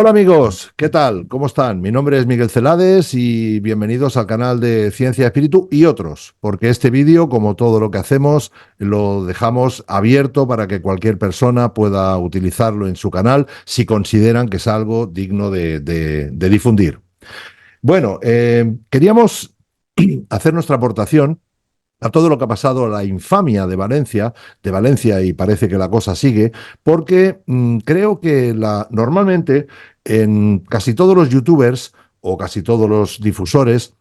Hola amigos, ¿qué tal? ¿Cómo están? Mi nombre es Miguel Celades y bienvenidos al canal de Ciencia, Espíritu y otros, porque este vídeo, como todo lo que hacemos, lo dejamos abierto para que cualquier persona pueda utilizarlo en su canal si consideran que es algo digno de difundir. Bueno, queríamos hacer nuestra aportación a todo lo que ha pasado, la infamia de Valencia, y parece que la cosa sigue, porque creo que normalmente en casi todos los youtubers o casi todos los difusores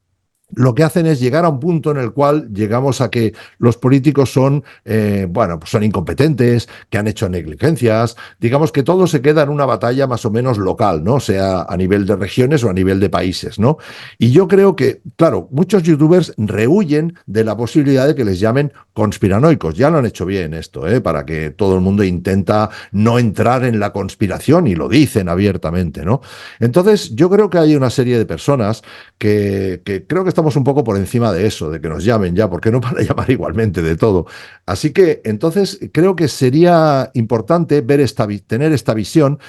lo que hacen es llegar a un punto en el cual llegamos a que los políticos son, pues son incompetentes, que han hecho negligencias, digamos que todo se queda en una batalla más o menos local, ¿no? Sea a nivel de regiones o a nivel de países, ¿no? Y yo creo que, claro, muchos youtubers rehuyen de la posibilidad de que les llamen conspiranoicos. Ya lo han hecho bien esto, para que todo el mundo intenta no entrar en la conspiración y lo dicen abiertamente, ¿no? Entonces, yo creo que hay una serie de personas que creo que estamos un poco por encima de eso, de que nos llamen ya, porque no van a llamar igualmente de todo. Así que entonces creo que sería importante tener esta visión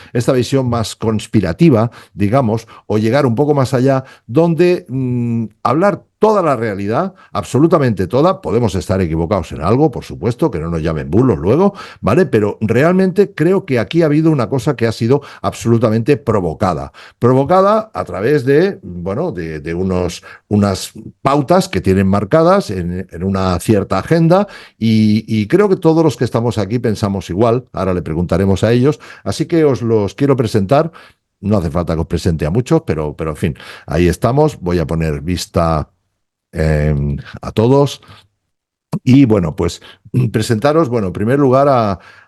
más conspirativa, digamos, o llegar un poco más allá, donde hablar toda la realidad, absolutamente toda. Podemos estar equivocados en algo, por supuesto, que no nos llamen bulos luego, ¿vale? Pero realmente creo que aquí ha habido una cosa que ha sido absolutamente provocada a través de, bueno, de unas pautas que tienen marcadas en una cierta agenda, y creo que todos los que estamos aquí pensamos igual. Ahora le preguntaremos a ellos, así que os los quiero presentar. No hace falta que os presente a muchos, pero en fin, ahí estamos. Voy a poner vista a todos. Y bueno, pues presentaros, bueno, en primer lugar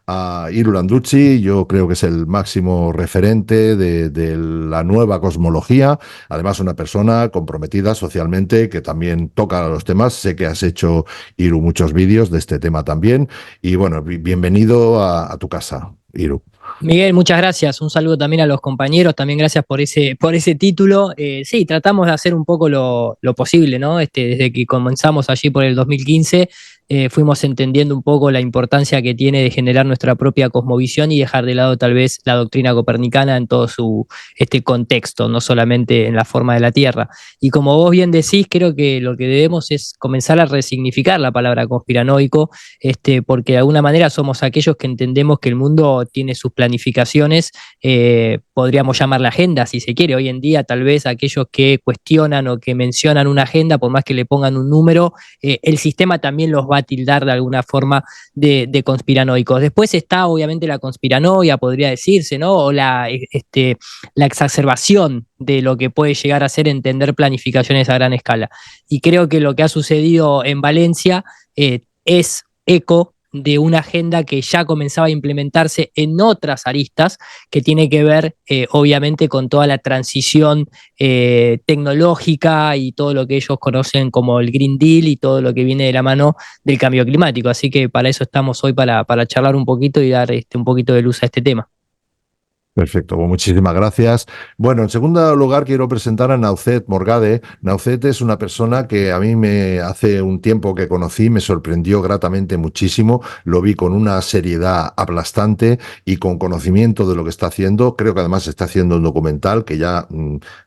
a Iru Landucci. Yo creo que es el máximo referente de la nueva cosmología, además una persona comprometida socialmente que también toca los temas. Sé que has hecho, Iru, muchos vídeos de este tema también, y bueno, bienvenido a tu casa, Iru. Miguel, muchas gracias. Un saludo también a los compañeros. También gracias por ese título. Sí, tratamos de hacer un poco lo posible, ¿no? Desde que comenzamos allí por el 2015, fuimos entendiendo un poco la importancia que tiene de generar nuestra propia cosmovisión y dejar de lado tal vez la doctrina copernicana en todo su contexto, no solamente en la forma de la Tierra. Y como vos bien decís, creo que lo que debemos es comenzar a resignificar la palabra conspiranoico, porque de alguna manera somos aquellos que entendemos que el mundo tiene sus planificaciones, podríamos llamarla agenda si se quiere. Hoy en día tal vez aquellos que cuestionan o que mencionan una agenda, por más que le pongan un número, el sistema también los va a tildar de alguna forma de conspiranoicos. Después está obviamente la conspiranoia, podría decirse, ¿no? O la exacerbación de lo que puede llegar a ser entender planificaciones a gran escala. Y creo que lo que ha sucedido en Valencia es eco de una agenda que ya comenzaba a implementarse en otras aristas, que tiene que ver obviamente con toda la transición tecnológica y todo lo que ellos conocen como el Green Deal y todo lo que viene de la mano del cambio climático. Así que para eso estamos hoy, para charlar un poquito y dar un poquito de luz a este tema. Perfecto, pues muchísimas gracias. Bueno, en segundo lugar quiero presentar a Naucet Morgade. Naucet es una persona que a mí hace un tiempo que conocí, me sorprendió gratamente muchísimo. Lo vi con una seriedad aplastante y con conocimiento de lo que está haciendo. Creo que además está haciendo un documental que ya,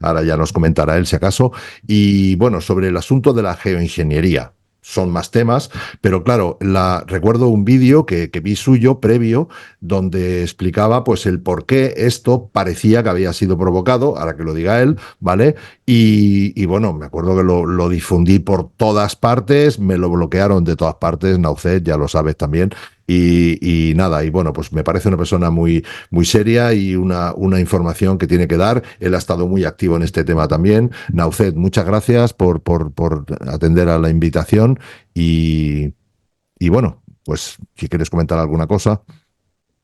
ahora ya nos comentará él si acaso. Y bueno, sobre el asunto de la geoingeniería. Son más temas, pero claro, recuerdo un vídeo que vi suyo previo, donde explicaba pues el por qué esto parecía que había sido provocado, ahora que lo diga él, ¿vale? Y bueno, me acuerdo que lo difundí por todas partes, me lo bloquearon de todas partes. Naucet, ya lo sabes también. Y nada, y bueno, pues me parece una persona muy, muy seria y una información que tiene que dar. Él ha estado muy activo en este tema también. Naucet, muchas gracias por atender a la invitación y bueno, pues si quieres comentar alguna cosa.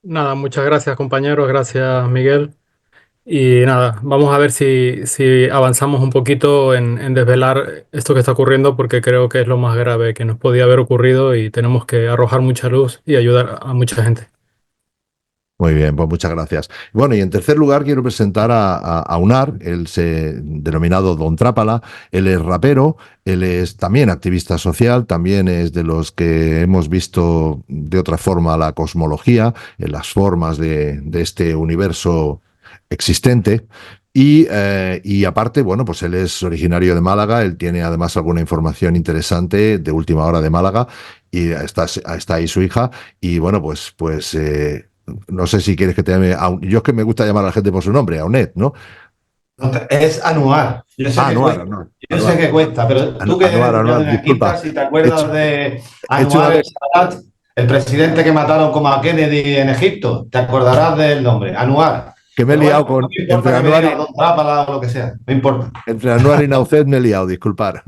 Nada, muchas gracias compañeros, gracias Miguel. Y nada, vamos a ver si avanzamos un poquito en desvelar esto que está ocurriendo, porque creo que es lo más grave que nos podía haber ocurrido y tenemos que arrojar mucha luz y ayudar a mucha gente. Muy bien, pues muchas gracias. Bueno, y en tercer lugar quiero presentar a Unar, denominado Don Trápala. Él es rapero, él es también activista social, también es de los que hemos visto de otra forma la cosmología, en las formas de este universo existente. Y aparte, bueno, pues él es originario de Málaga, él tiene además alguna información interesante de última hora de Málaga, y está ahí su hija, y bueno, no sé si quieres que te llame, yo es que me gusta llamar a la gente por su nombre, Aunet, ¿no? Es Anuar. Yo sé que Anuar, cuesta. Anuar, Yo sé que cuesta, pero tú que Anuar, eres Anuar, de disculpa. Mezquita, si te He hecho, acuerdas de he hecho Anuar el-Sadat, el presidente que mataron como a Kennedy en Egipto, te acordarás del nombre, Anuar. que me he Pero bueno, liado no me importa que me digas Don Trápala o lo que sea, no importa. entre Anuar y Naucet me he liado, disculpar.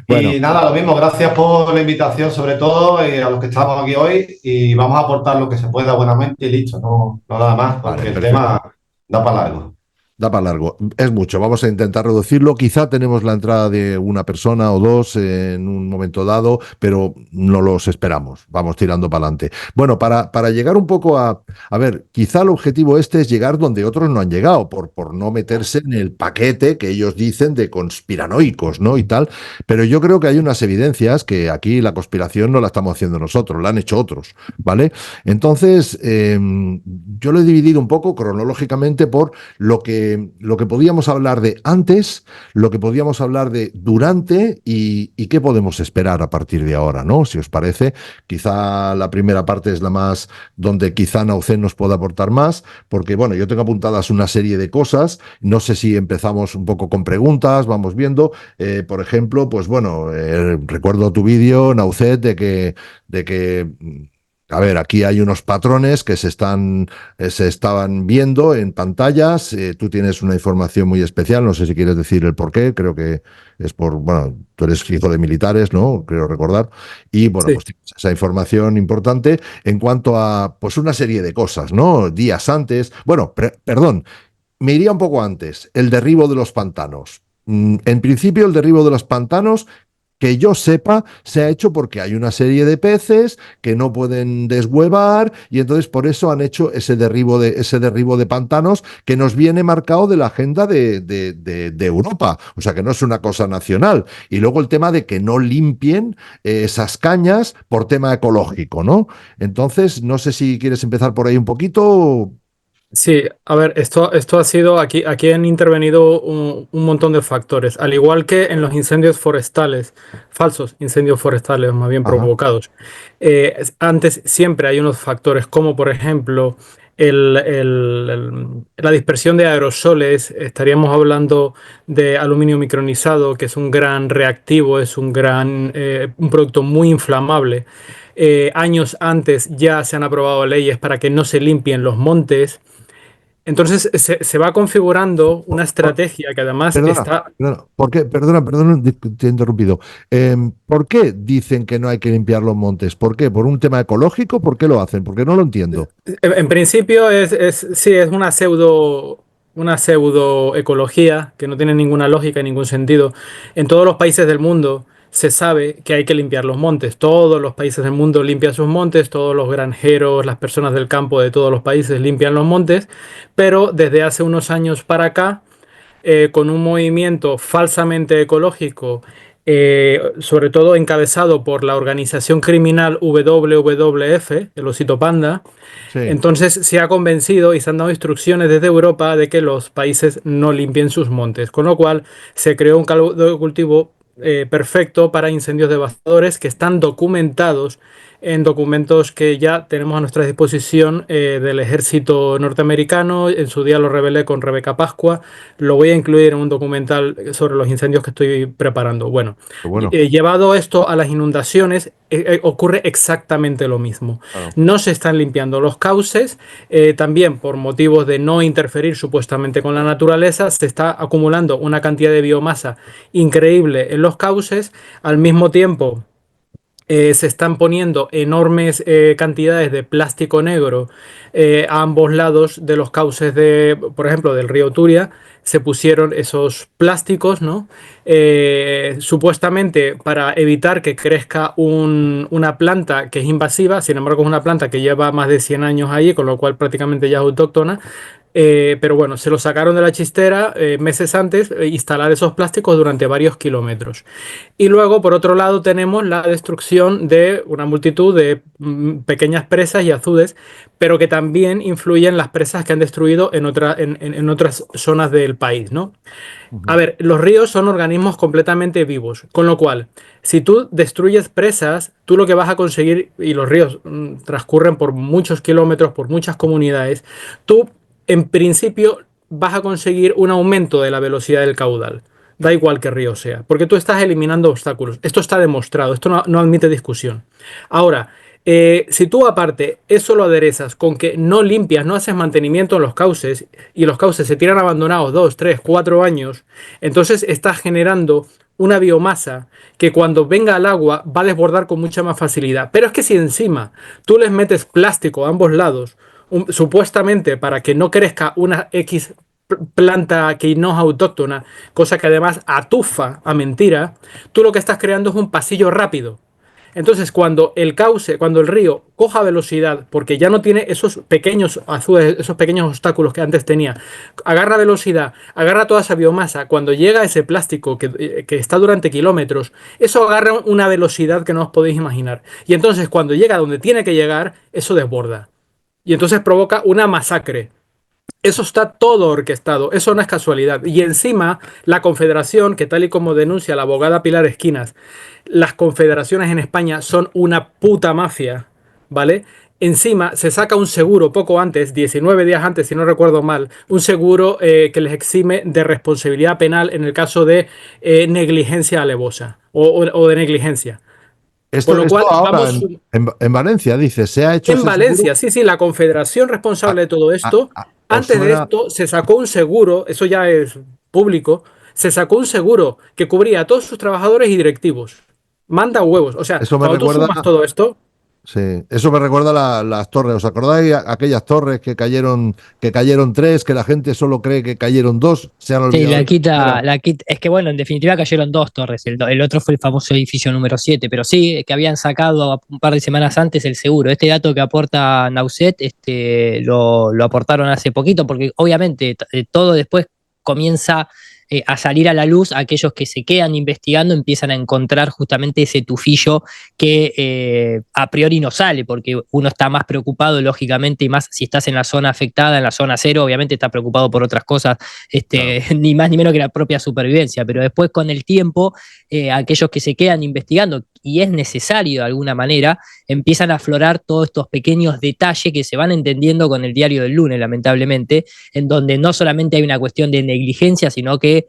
Bueno, Y nada, lo mismo, gracias por la invitación sobre todo y a los que estamos aquí hoy y vamos a aportar lo que se pueda buenamente y listo, no nada más, vale, porque el perfecto. tema da para largo. Da para largo. Es mucho. Vamos a intentar reducirlo. Quizá tenemos la entrada de una persona o dos en un momento dado, pero no los esperamos. Vamos tirando para adelante. Bueno, para llegar un poco a ver, quizá el objetivo este es llegar donde otros no han llegado, por no meterse en el paquete que ellos dicen de conspiranoicos, ¿no? Y tal. Pero yo creo que hay unas evidencias que aquí la conspiración no la estamos haciendo nosotros, la han hecho otros, ¿vale? Entonces, yo lo he dividido un poco cronológicamente por lo que podíamos hablar de antes, lo que podíamos hablar de durante y qué podemos esperar a partir de ahora, ¿no? Si os parece, quizá la primera parte es la más donde quizá Naucen nos pueda aportar más, porque bueno, yo tengo apuntadas una serie de cosas, no sé si empezamos un poco con preguntas, vamos viendo, por ejemplo, pues bueno, recuerdo tu vídeo, Naucet, de que a ver, aquí hay unos patrones que se estaban viendo en pantallas. Tú tienes una información muy especial, no sé si quieres decir el por qué. Creo que es bueno, tú eres hijo de militares, ¿no? Creo recordar. Y bueno, Sí. pues tienes esa información importante en cuanto a, pues una serie de cosas, ¿no? Días antes. Bueno, perdón, me iría un poco antes. El derribo de los pantanos. En principio, el derribo de los pantanos, que yo sepa, se ha hecho porque hay una serie de peces que no pueden deshuevar y entonces por eso han hecho ese derribo de pantanos que nos viene marcado de la agenda de Europa. O sea, que no es una cosa nacional. Y luego el tema de que no limpien esas cañas por tema ecológico, ¿no? Entonces, no sé si quieres empezar por ahí un poquito. Sí, a ver, esto ha sido, aquí han intervenido un montón de factores, al igual que en los incendios forestales, falsos incendios forestales, más bien Ajá, provocados. Antes siempre hay unos factores, como por ejemplo la dispersión de aerosoles. Estaríamos hablando de aluminio micronizado, que es un gran reactivo, es un producto muy inflamable. Años antes ya se han aprobado leyes para que no se limpien los montes. Entonces se va configurando una estrategia que además perdona, está. perdona, ¿por qué? Perdona, te he interrumpido. ¿Por qué dicen que no hay que limpiar los montes? ¿Por qué? ¿Por un tema ecológico? ¿Por qué lo hacen? Porque no lo entiendo. En principio sí, es una pseudo ecología que no tiene ninguna lógica y ningún sentido. En todos los países del mundo se sabe que hay que limpiar los montes. Todos los países del mundo limpian sus montes, todos los granjeros, las personas del campo de todos los países limpian los montes, pero desde hace unos años para acá con un movimiento falsamente ecológico, sobre todo encabezado por la organización criminal WWF, el osito panda. Sí. Entonces se ha convencido y se han dado instrucciones desde Europa de que los países no limpien sus montes, con lo cual se creó un caldo de cultivo perfecto para incendios devastadores que están documentados en documentos que ya tenemos a nuestra disposición del ejército norteamericano. En su día lo revelé con Rebeca Pascua. Lo voy a incluir en un documental sobre los incendios que estoy preparando. Bueno, Pero bueno, llevado esto a las inundaciones, ocurre exactamente lo mismo. claro. No se están limpiando los cauces, también por motivos de no interferir supuestamente con la naturaleza, se está acumulando una cantidad de biomasa increíble en los cauces, al mismo tiempo se están poniendo enormes cantidades de plástico negro a ambos lados de los cauces por ejemplo, del río Turia. Se pusieron esos plásticos, ¿no? Supuestamente para evitar que crezca una planta que es invasiva, sin embargo es una planta que lleva más de 100 años ahí, con lo cual prácticamente ya es autóctona. Pero bueno, se lo sacaron de la chistera meses antes, instalar esos plásticos durante varios kilómetros. Y luego, por otro lado, tenemos la destrucción de una multitud de pequeñas presas y azudes, pero que también influyen las presas que han destruido en otras zonas del país, ¿no? A ver, los ríos son organismos completamente vivos, con lo cual, si tú destruyes presas, tú lo que vas a conseguir, y los ríos transcurren por muchos kilómetros, por muchas comunidades, tú en principio vas a conseguir un aumento de la velocidad del caudal. Da igual qué río sea, porque tú estás eliminando obstáculos. Esto está demostrado, esto no admite discusión. Ahora, si tú aparte eso lo aderezas con que no limpias, no haces mantenimiento en los cauces y los cauces se tiran abandonados 2, 3, 4 años, entonces estás generando una biomasa que cuando venga al agua va a desbordar con mucha más facilidad. Pero es que si encima tú les metes plástico a ambos lados, supuestamente para que no crezca una X planta que no es autóctona, cosa que además atufa a mentira, tú lo que estás creando es un pasillo rápido. Entonces, cuando el cauce, cuando el río coja velocidad, porque ya no tiene esos pequeños azules, esos pequeños obstáculos que antes tenía, agarra velocidad, agarra toda esa biomasa, cuando llega ese plástico que está durante kilómetros, eso agarra una velocidad que no os podéis imaginar. Y entonces, cuando llega donde tiene que llegar, eso desborda. Y entonces provoca una masacre. Eso está todo orquestado, eso no es casualidad. Y encima, la Confederación, que tal y como denuncia la abogada Pilar Esquinas, las confederaciones en España son una puta mafia, ¿vale? Encima se saca un seguro poco antes, 19 días antes, si no recuerdo mal, un seguro que les exime de responsabilidad penal en el caso de negligencia alevosa o de negligencia. Con lo cual, Esto ahora vamos. en Valencia, dice, se ha hecho En ese seguro. Valencia, sí, sí, la confederación Ah, responsable de todo esto, ¿Os antes de suena? esto se sacó un seguro, eso ya es público, se sacó un seguro que cubría a todos sus trabajadores y directivos. Manda huevos. O sea, Eso me cuando tú recuerda. sumas todo esto, Sí, eso me recuerda a las torres. ¿Os acordáis aquellas torres que cayeron tres, que la gente solo cree que cayeron dos? Se han Sí, olvidado de la primera. es que bueno, en definitiva cayeron dos torres, el otro fue el famoso edificio número 7, pero sí, que habían sacado un par de semanas antes el seguro. Este dato que aporta Nauset, lo aportaron hace poquito, porque obviamente todo después comienza a salir a la luz, aquellos que se quedan investigando empiezan a encontrar justamente ese tufillo que a priori no sale, porque uno está más preocupado, lógicamente, y más si estás en la zona afectada, en la zona cero, obviamente está preocupado por otras cosas, Claro. ni más ni menos que la propia supervivencia, pero después con el tiempo, aquellos que se quedan investigando, y es necesario de alguna manera, empiezan a aflorar todos estos pequeños detalles que se van entendiendo con el diario del lunes, lamentablemente, en donde no solamente hay una cuestión de negligencia, sino que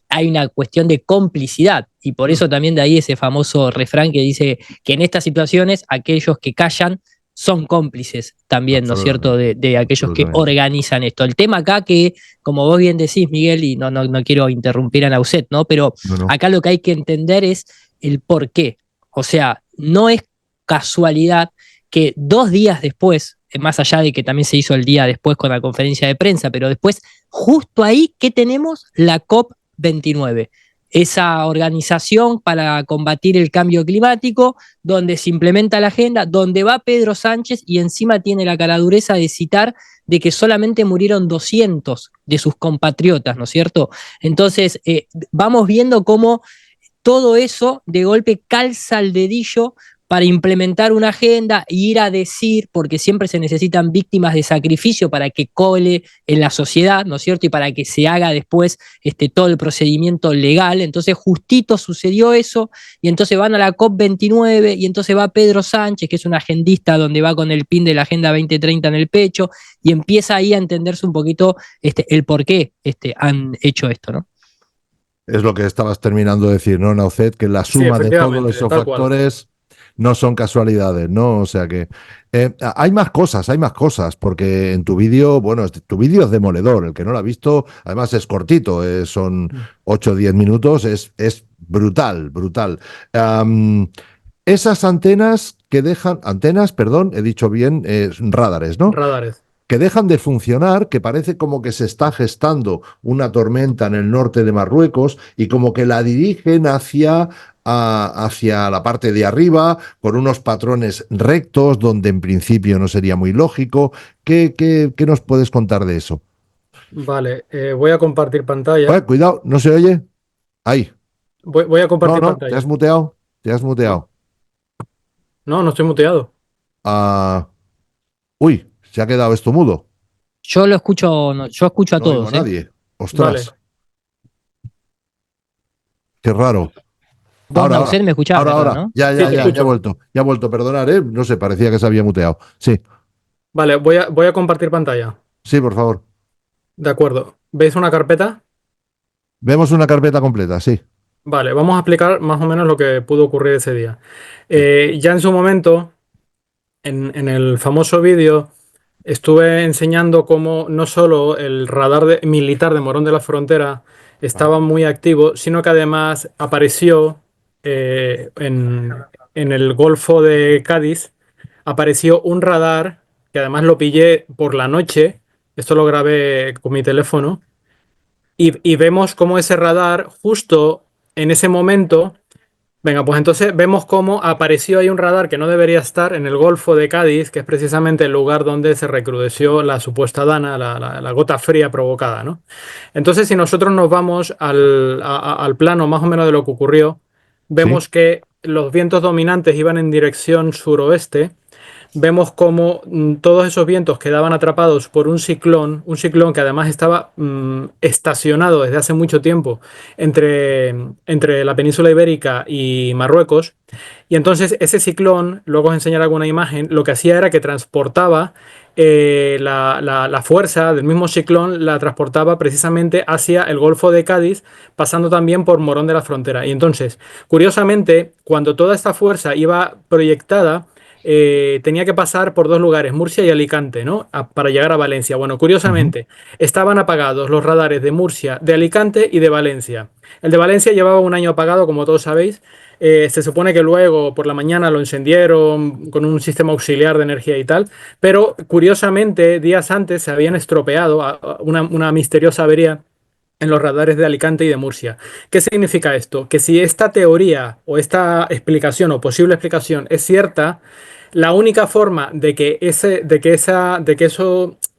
hay una cuestión de complicidad. Y por eso también de ahí ese famoso refrán que dice que en estas situaciones aquellos que callan son cómplices también, ¿no es cierto?, de aquellos que organizan esto. El tema acá que, como vos bien decís, Miguel, y no quiero interrumpir a Nauset, ¿no? Pero No. acá lo que hay que entender es el por qué. O sea, no es casualidad que 2 días después, más allá de que también se hizo el día después con la conferencia de prensa, pero después, justo ahí, ¿qué tenemos? La COP29, esa organización para combatir el cambio climático, donde se implementa la agenda, donde va Pedro Sánchez y encima tiene la caradureza de citar de que solamente murieron 200 de sus compatriotas, ¿no es cierto? Entonces, vamos viendo cómo todo eso de golpe calza al dedillo para implementar una agenda e ir a decir, porque siempre se necesitan víctimas de sacrificio para que cole en la sociedad, ¿no es cierto? Y para que se haga después todo el procedimiento legal. Entonces justito sucedió eso y entonces van a la COP29 y entonces va Pedro Sánchez, que es un agendista donde va con el pin de la Agenda 2030 en el pecho y empieza ahí a entenderse un poquito el por qué han hecho esto, ¿no? Es lo que estabas terminando de decir, ¿no, Nauset? Que la suma de todos esos factores no son casualidades, ¿no? O sea que hay más cosas, porque en tu vídeo, bueno, tu vídeo es demoledor, el que no lo ha visto, además es cortito, son 8 o 10 minutos, es brutal. Esas antenas he dicho bien, radares, ¿no? Radares. Que dejan de funcionar, que parece como que se está gestando una tormenta en el norte de Marruecos y como que la dirigen hacia la parte de arriba, con unos patrones rectos, donde en principio no sería muy lógico. ¿Qué nos puedes contar de eso? Vale, voy a compartir pantalla. Cuidado, no se oye. Ahí. Voy a No, compartir no, te has pantalla. muteado. Te has No, muteado. no estoy muteado. Ah, uy, se ha quedado esto mudo. Yo lo escucho, yo escucho a No oigo a todos, ¿eh? nadie. Vale, Ostras, qué raro. Vos, Ahora, ahora, Nauset, me escuchás, ahora, ¿verdad, ahora. no? Ya, sí, ya, te ya, ya ha escucho. vuelto. Ya ha vuelto, perdonar, ¿eh? No sé, parecía que se había muteado. Sí, Vale, voy a compartir pantalla. sí, por favor. De acuerdo. ¿Veis una carpeta? Vemos una carpeta completa, sí. Vale, vamos a explicar más o menos lo que pudo ocurrir ese día. Sí. Ya en su momento, en el famoso vídeo, estuve enseñando cómo no solo el radar militar de Morón de la Frontera Ajá. estaba muy activo, sino que además apareció en el Golfo de Cádiz, apareció un radar que además lo pillé por la noche, esto lo grabé con mi teléfono, y vemos cómo ese radar justo en ese momento. Venga, pues entonces vemos cómo apareció ahí un radar que no debería estar en el Golfo de Cádiz, que es precisamente el lugar donde se recrudeció la supuesta dana, la gota fría provocada, ¿no? Entonces, si nosotros nos vamos al plano más o menos de lo que ocurrió, Sí. vemos que los vientos dominantes iban en dirección suroeste. Vemos cómo todos esos vientos quedaban atrapados por un ciclón que además estaba estacionado desde hace mucho tiempo entre la península ibérica y Marruecos. Y entonces ese ciclón, luego os enseñaré alguna imagen, lo que hacía era que transportaba la fuerza del mismo ciclón, la transportaba precisamente hacia el Golfo de Cádiz, pasando también por Morón de la Frontera. Y entonces, curiosamente, cuando toda esta fuerza iba proyectada, tenía que pasar por dos lugares, Murcia y Alicante, ¿no? Para llegar a Valencia. Bueno, Ujú. curiosamente, estaban apagados los radares de Murcia, de Alicante y de Valencia. El de Valencia llevaba un año apagado, como todos sabéis. Se supone que luego por la mañana lo encendieron con un sistema auxiliar de energía y tal, pero curiosamente días antes se habían estropeado una misteriosa avería en los radares de Alicante y de Murcia. ¿Qué significa esto? Que si esta teoría o esta explicación o posible explicación es cierta, la única forma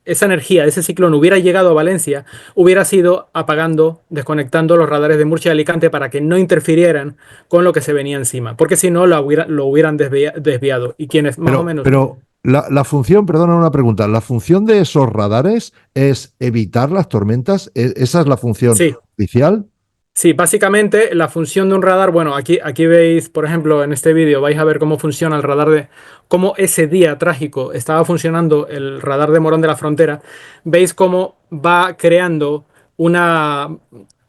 esa energía, ese ciclón hubiera llegado a Valencia, hubiera sido apagando, desconectando los radares de Murcia y Alicante para que no interfirieran con lo que se venía encima, porque si no lo hubieran desviado. Y quienes más o menos... Pero la función, perdona una pregunta, ¿la función de esos radares es evitar las tormentas? ¿Esa es la función Sí, oficial? sí, básicamente la función de un radar, bueno, aquí veis, por ejemplo, en este vídeo vais a ver cómo funciona el radar cómo ese día trágico estaba funcionando el radar de Morón de la Frontera. Veis cómo va creando una,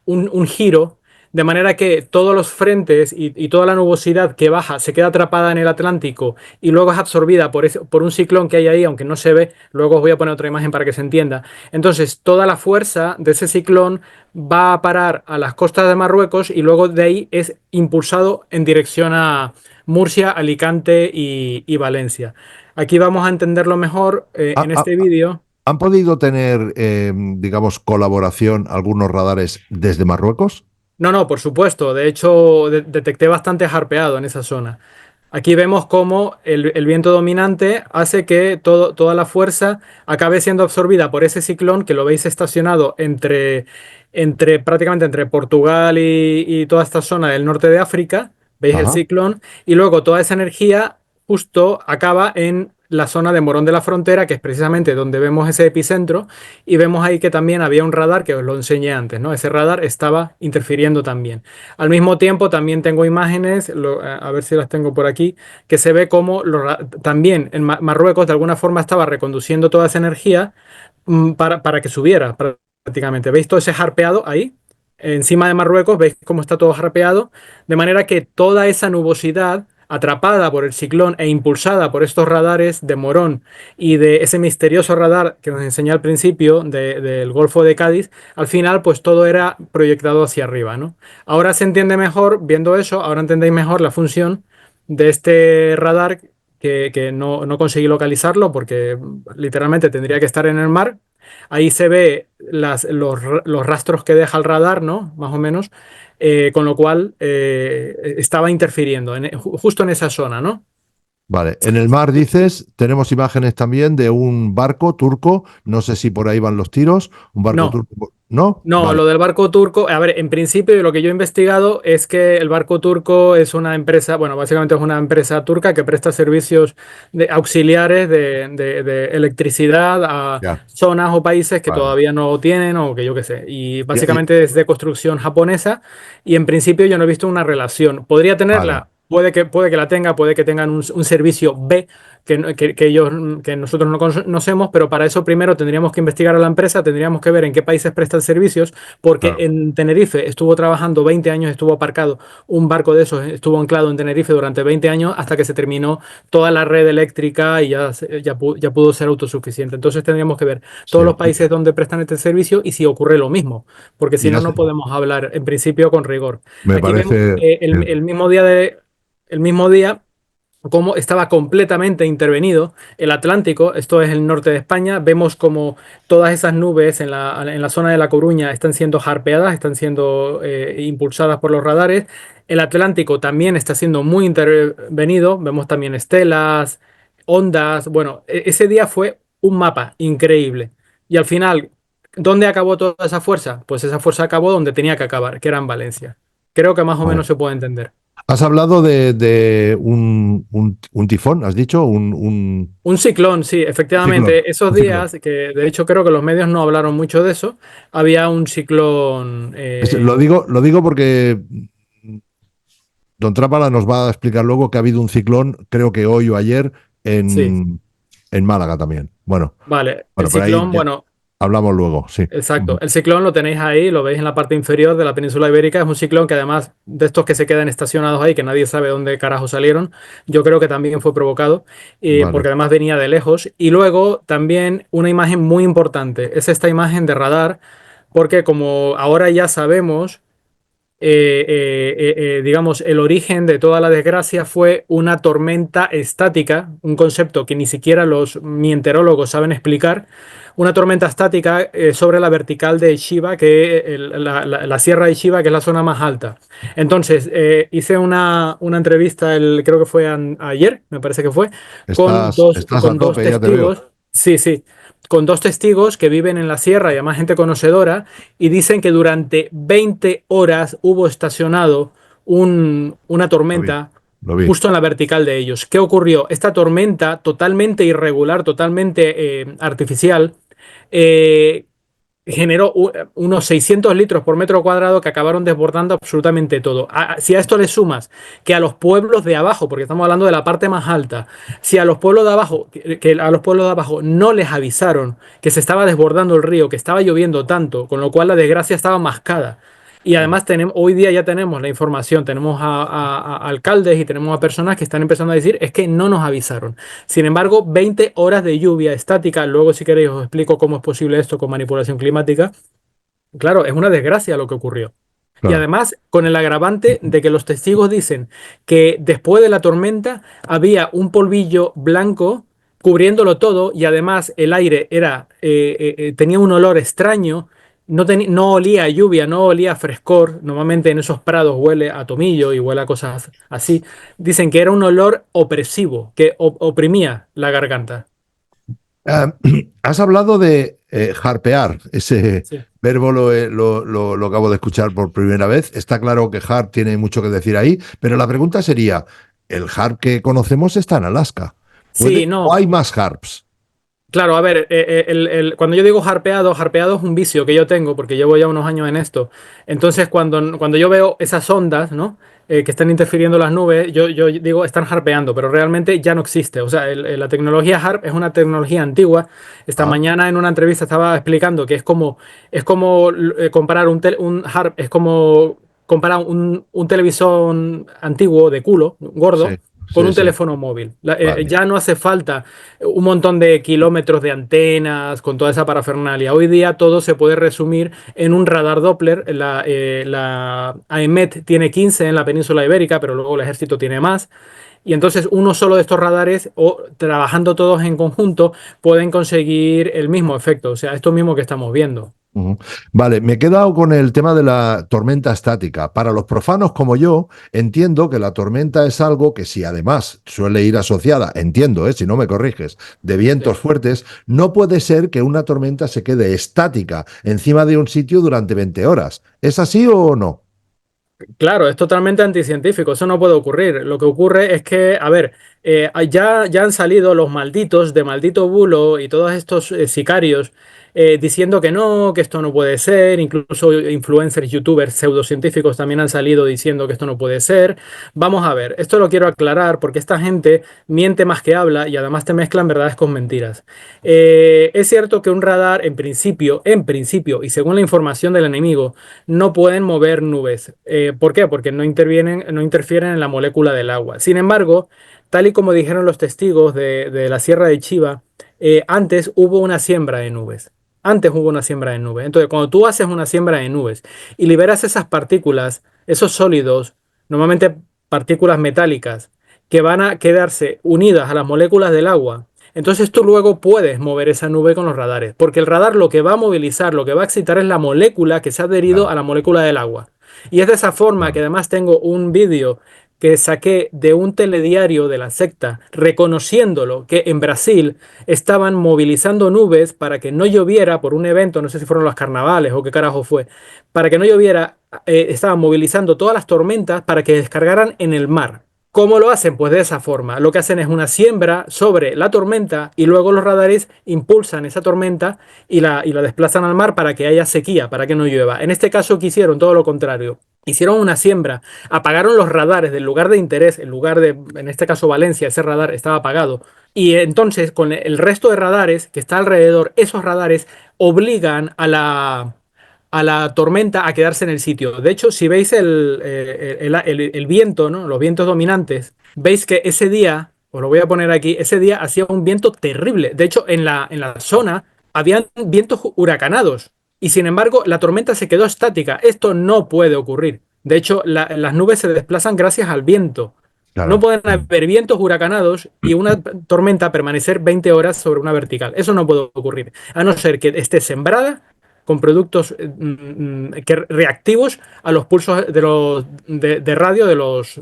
un giro, de manera que todos los frentes y toda la nubosidad que baja se queda atrapada en el Atlántico y luego es absorbida por un ciclón que hay ahí, aunque no se ve. Luego os voy a poner otra imagen para que se entienda. Entonces, toda la fuerza de ese ciclón va a parar a las costas de Marruecos y luego de ahí es impulsado en dirección a Murcia, Alicante y Valencia. Aquí vamos a entenderlo mejor ¿Ha- en este ha- vídeo. ¿Han podido tener, digamos, colaboración algunos radares desde Marruecos? No, no, por supuesto. De hecho, detecté bastante harpeado en esa zona. Aquí vemos cómo el viento dominante hace que toda la fuerza acabe siendo absorbida por ese ciclón que lo veis estacionado prácticamente entre Portugal y toda esta zona del norte de África. Veis el Ajá. ciclón y luego toda esa energía justo acaba en la zona de Morón de la Frontera, que es precisamente donde vemos ese epicentro, y vemos ahí que también había un radar que os lo enseñé antes, ¿no? Ese radar estaba interfiriendo también. Al mismo tiempo, también tengo imágenes, a ver si las tengo por aquí, que se ve como también en Marruecos de alguna forma estaba reconduciendo toda esa energía para que subiera prácticamente. ¿Veis todo ese harpeado ahí? Encima de Marruecos, veis cómo está todo harpeado, de manera que toda esa nubosidad atrapada por el ciclón e impulsada por estos radares de Morón y de ese misterioso radar que nos enseñé al principio del Golfo de Cádiz, al final pues todo era proyectado hacia arriba, ¿no? Ahora se entiende mejor, viendo eso, ahora entendéis mejor la función de este radar que no conseguí localizarlo porque literalmente tendría que estar en el mar. Ahí se ve los rastros que deja el radar, ¿no? Más o menos, con lo cual estaba interfiriendo justo en esa zona, ¿no? Vale, en el mar dices, tenemos imágenes también de un barco turco, no sé si por ahí van los tiros, un barco No. turco, ¿no? No, Vale, lo del barco turco, a ver, en principio lo que yo he investigado es que el barco turco es una empresa, bueno, básicamente es una empresa turca que presta servicios auxiliares de electricidad a ya. zonas o países que Vale. todavía no tienen o que yo qué sé. Y Y- básicamente es de construcción japonesa y en principio yo no he visto una relación. ¿Podría vale, tenerla? Puede que la tenga, puede que tengan un servicio B que ellos, que nosotros no conocemos, pero para eso primero tendríamos que investigar a la empresa, tendríamos que ver en qué países prestan servicios, porque claro. en Tenerife estuvo trabajando 20 años, estuvo aparcado un barco de esos, estuvo anclado en Tenerife durante 20 años hasta que se terminó toda la red eléctrica y ya pudo ser autosuficiente. Entonces tendríamos que ver Sí. todos los países donde prestan este servicio y si ocurre lo mismo, porque si Y no, has- no podemos hablar en principio con rigor. me Aquí vemos parece, el mismo día cómo estaba completamente intervenido el Atlántico, esto es el norte de España, vemos como todas esas nubes en la zona de La Coruña están siendo harpeadas, están siendo impulsadas por los radares, el Atlántico también está siendo muy intervenido, vemos también estelas, ondas, bueno, ese día fue un mapa increíble y al final, ¿dónde acabó toda esa fuerza? Pues esa fuerza acabó donde tenía que acabar, que era en Valencia. Creo que más o vale. menos se puede entender. Has hablado de un tifón, has dicho, Un ciclón, sí, un ciclón, efectivamente. Esos un ciclón. días, que de hecho creo que los medios no hablaron mucho de eso, había un ciclón. Lo digo porque Don Trápala nos va a explicar luego que ha habido un ciclón, creo que hoy o ayer, Sí, en Málaga también. vale. El Bueno, por ahí ciclón, ya bueno, hablamos luego, sí. exacto. Ujú. El ciclón lo tenéis ahí, lo veis en la parte inferior de la península ibérica. Es un ciclón que además de estos que se quedan estacionados ahí, que nadie sabe dónde carajo salieron, yo creo que también fue provocado, Vale. porque además venía de lejos. Y luego también una imagen muy importante, es esta imagen de radar, porque como ahora ya sabemos digamos, el origen de toda la desgracia fue una tormenta estática, un concepto que ni siquiera los meteorólogos saben explicar, una tormenta estática sobre la vertical de Shiva, la sierra de Shiva, que es la zona más alta. Entonces, hice una entrevista, creo que fue ayer, me parece que fue, Estás a con dos tope, ya te veo. testigos. Sí, sí, con dos testigos que viven en la sierra y además gente conocedora y dicen que durante 20 horas hubo estacionado una Lo vi, tormenta lo vi. justo en la vertical de ellos. ¿Qué ocurrió? Esta tormenta totalmente irregular, totalmente artificial, eh, generó unos 600 litros por metro cuadrado que acabaron desbordando absolutamente todo. Si a esto le sumas que a los pueblos de abajo, porque estamos hablando de la parte más alta, si a los pueblos de abajo, que a los pueblos de abajo no les avisaron que se estaba desbordando el río, que estaba lloviendo tanto, con lo cual la desgracia estaba mascada. Y además hoy día ya tenemos la información, tenemos a alcaldes y tenemos a personas que están empezando a decir es que no nos avisaron. Sin embargo, 20 horas de lluvia estática, luego si queréis os explico cómo es posible esto con manipulación climática. Claro, es una desgracia lo que ocurrió. Y Claro. además, con el agravante de que los testigos dicen que después de la tormenta había un polvillo blanco cubriéndolo todo y además el aire tenía un olor extraño, no olía a lluvia, no olía a frescor. Normalmente en esos prados huele a tomillo y huele a cosas así. Dicen que era un olor opresivo, que oprimía la garganta. Ah, has hablado de harpear, ese Sí. verbo lo acabo de escuchar por primera vez. Está claro que harp tiene mucho que decir ahí, pero la pregunta sería, ¿el harp que conocemos está en Alaska? Sí, O no. hay más harps? Claro, a ver, cuando yo digo harpeado es un vicio que yo tengo porque llevo ya unos años en esto. Entonces, cuando yo veo esas ondas, ¿no? Que están interfiriendo las nubes, yo digo, están harpeando, pero realmente ya no existe. O sea, la tecnología HARP es una tecnología antigua. Esta Ah, mañana en una entrevista estaba explicando que es como comparar un HARP, es como comparar un televisor antiguo de culo, sí, gordo, con sí, un sí. teléfono móvil. Vale. Ya no hace falta un montón de kilómetros de antenas con toda esa parafernalia. Hoy día todo se puede resumir en un radar Doppler. La AEMET tiene 15 en la península ibérica, pero luego el ejército tiene más. Y entonces uno solo de estos radares, o trabajando todos en conjunto, pueden conseguir el mismo efecto, o sea, esto mismo que estamos viendo. Ujú. Vale, me he quedado con el tema de la tormenta estática. Para los profanos como yo, entiendo que la tormenta es algo que si además suele ir asociada, entiendo, si no me corriges, de vientos Sí. fuertes, no puede ser que una tormenta se quede estática encima de un sitio durante 20 horas. ¿Es así o no? Claro, es totalmente anticientífico, eso no puede ocurrir. Lo que ocurre es que, a ver, ya han salido los malditos de Maldito Bulo y todos estos sicarios diciendo que no, que esto no puede ser, incluso influencers, youtubers, pseudocientíficos también han salido diciendo que esto no puede ser. Vamos a ver, esto lo quiero aclarar porque esta gente miente más que habla y además te mezclan verdades con mentiras. Es cierto que un radar, en principio, y según la información del enemigo, no pueden mover nubes. ¿Por qué? Porque no interfieren en la molécula del agua. Sin embargo, tal y como dijeron los testigos de la Sierra de Chiva, antes hubo una siembra de nubes. Antes hubo una siembra de nubes. Entonces, cuando tú haces una siembra de nubes y liberas esas partículas, esos sólidos, normalmente partículas metálicas, que van a quedarse unidas a las moléculas del agua, entonces tú luego puedes mover esa nube con los radares, porque el radar lo que va a movilizar, lo que va a excitar es la molécula que se ha adherido Claro, a la molécula del agua. Y es de esa forma que claro. además tengo un vídeo que saqué de un telediario de la secta, reconociéndolo que en Brasil estaban movilizando nubes para que no lloviera por un evento, no sé si fueron los carnavales o qué carajo fue, para que no lloviera, estaban movilizando todas las tormentas para que descargaran en el mar. ¿Cómo lo hacen? Pues de esa forma. Lo que hacen es una siembra sobre la tormenta y luego los radares impulsan esa tormenta y la desplazan al mar para que haya sequía, para que no llueva. En este caso quisieron todo lo contrario. Hicieron una siembra, apagaron los radares del lugar de interés, el lugar de, en este caso Valencia, ese radar estaba apagado. Y entonces con el resto de radares que está alrededor, esos radares obligan a la tormenta a quedarse en el sitio. De hecho, si veis el viento, ¿no? Los vientos dominantes, veis que ese día, os lo voy a poner aquí, ese día hacía un viento terrible. De hecho, en la zona habían vientos huracanados y sin embargo la tormenta se quedó estática. Esto no puede ocurrir. De hecho, las nubes se desplazan gracias al viento. No Claro. pueden haber vientos huracanados y una tormenta permanecer 20 horas sobre una vertical. Eso no puede ocurrir, a no ser que esté sembrada con productos reactivos a los pulsos de radio de los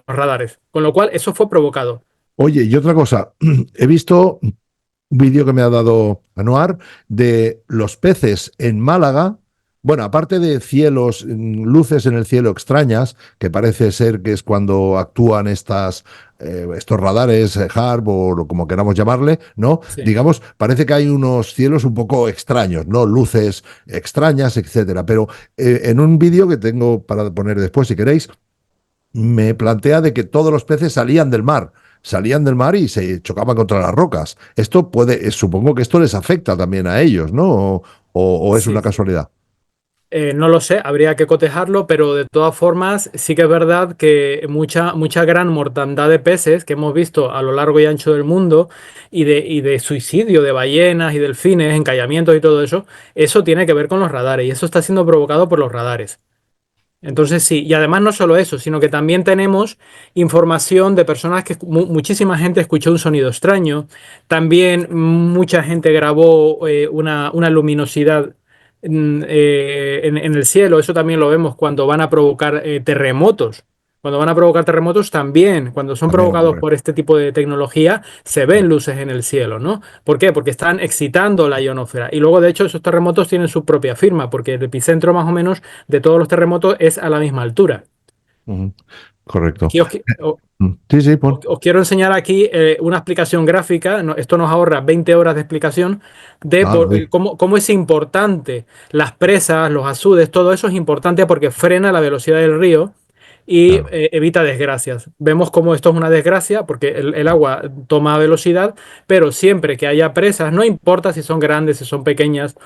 radares. Con lo cual, eso fue provocado. Oye, y otra cosa, he visto un vídeo que me ha dado Anuar de los peces en Málaga. Bueno, aparte de cielos, luces en el cielo extrañas, que parece ser que es cuando actúan estos radares, HARP o como queramos llamarle, ¿no? Sí. Digamos, parece que hay unos cielos un poco extraños, ¿no? Luces extrañas, etcétera. Pero en un vídeo que tengo para poner después, si queréis, me plantea de que todos los peces salían del mar y se chocaban contra las rocas. Esto puede, supongo que esto les afecta también a ellos, ¿no? O es una Sí. casualidad. No lo sé, habría que cotejarlo, pero de todas formas sí que es verdad que mucha gran mortandad de peces que hemos visto a lo largo y ancho del mundo y de suicidio de ballenas y delfines, encallamientos y todo eso, eso tiene que ver con los radares y eso está siendo provocado por los radares. Entonces sí, y además no solo eso, sino que también tenemos información de personas que muchísima gente escuchó un sonido extraño, también mucha gente grabó una luminosidad en el cielo, eso también lo vemos cuando van a provocar terremotos. Cuando van a provocar terremotos también, cuando son También provocados ocurre. por este tipo de tecnología, se ven luces en el cielo, ¿no? ¿Por qué? Porque están excitando la ionosfera. Y luego, de hecho, esos terremotos tienen su propia firma, porque el epicentro más o menos de todos los terremotos es a la misma altura. Ujú. Correcto. Aquí Sí, sí, pon. os quiero enseñar aquí una explicación gráfica. Esto nos ahorra 20 horas de explicación de Ah, uy, cómo es importante las presas, los azudes, todo eso es importante porque frena la velocidad del río y claro. evita desgracias. Vemos cómo esto es una desgracia porque el agua toma velocidad, pero siempre que haya presas, no importa si son grandes, si son pequeñas,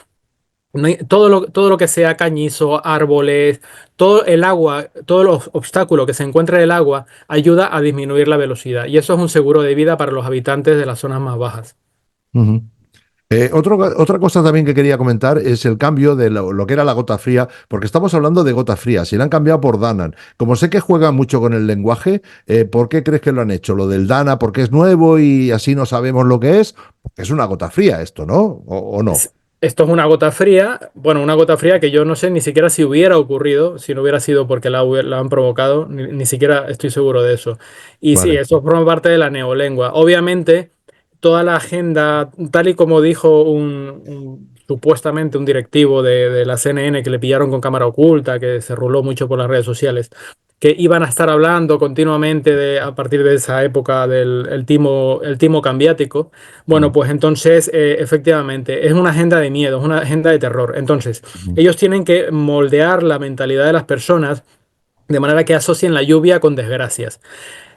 todo lo que sea cañizo, árboles, todo el agua, todos los obstáculos que se encuentra en el agua ayuda a disminuir la velocidad. Y eso es un seguro de vida para los habitantes de las zonas más bajas. Ujú. Otra cosa también que quería comentar es el cambio de lo que era la gota fría, porque estamos hablando de gota fría, si la han cambiado por Danan. Como sé que juegan mucho con el lenguaje, ¿por qué crees que lo han hecho? ¿Lo del Dana porque es nuevo y así no sabemos lo que es? Porque es una gota fría esto, ¿no? ¿O no? esto es una gota fría, bueno, una gota fría que yo no sé ni siquiera si hubiera ocurrido, si no hubiera sido porque la han provocado, ni siquiera estoy seguro de eso. Y sí, Vale. eso forma parte de la neolengua. Obviamente, toda la agenda, tal y como dijo supuestamente un directivo de la CNN que le pillaron con cámara oculta, que se ruló mucho por las redes sociales, que iban a estar hablando continuamente a partir de esa época del el timo cambiático. Bueno, pues entonces, efectivamente, es una agenda de miedo, es una agenda de terror. Entonces, ellos tienen que moldear la mentalidad de las personas de manera que asocien la lluvia con desgracias.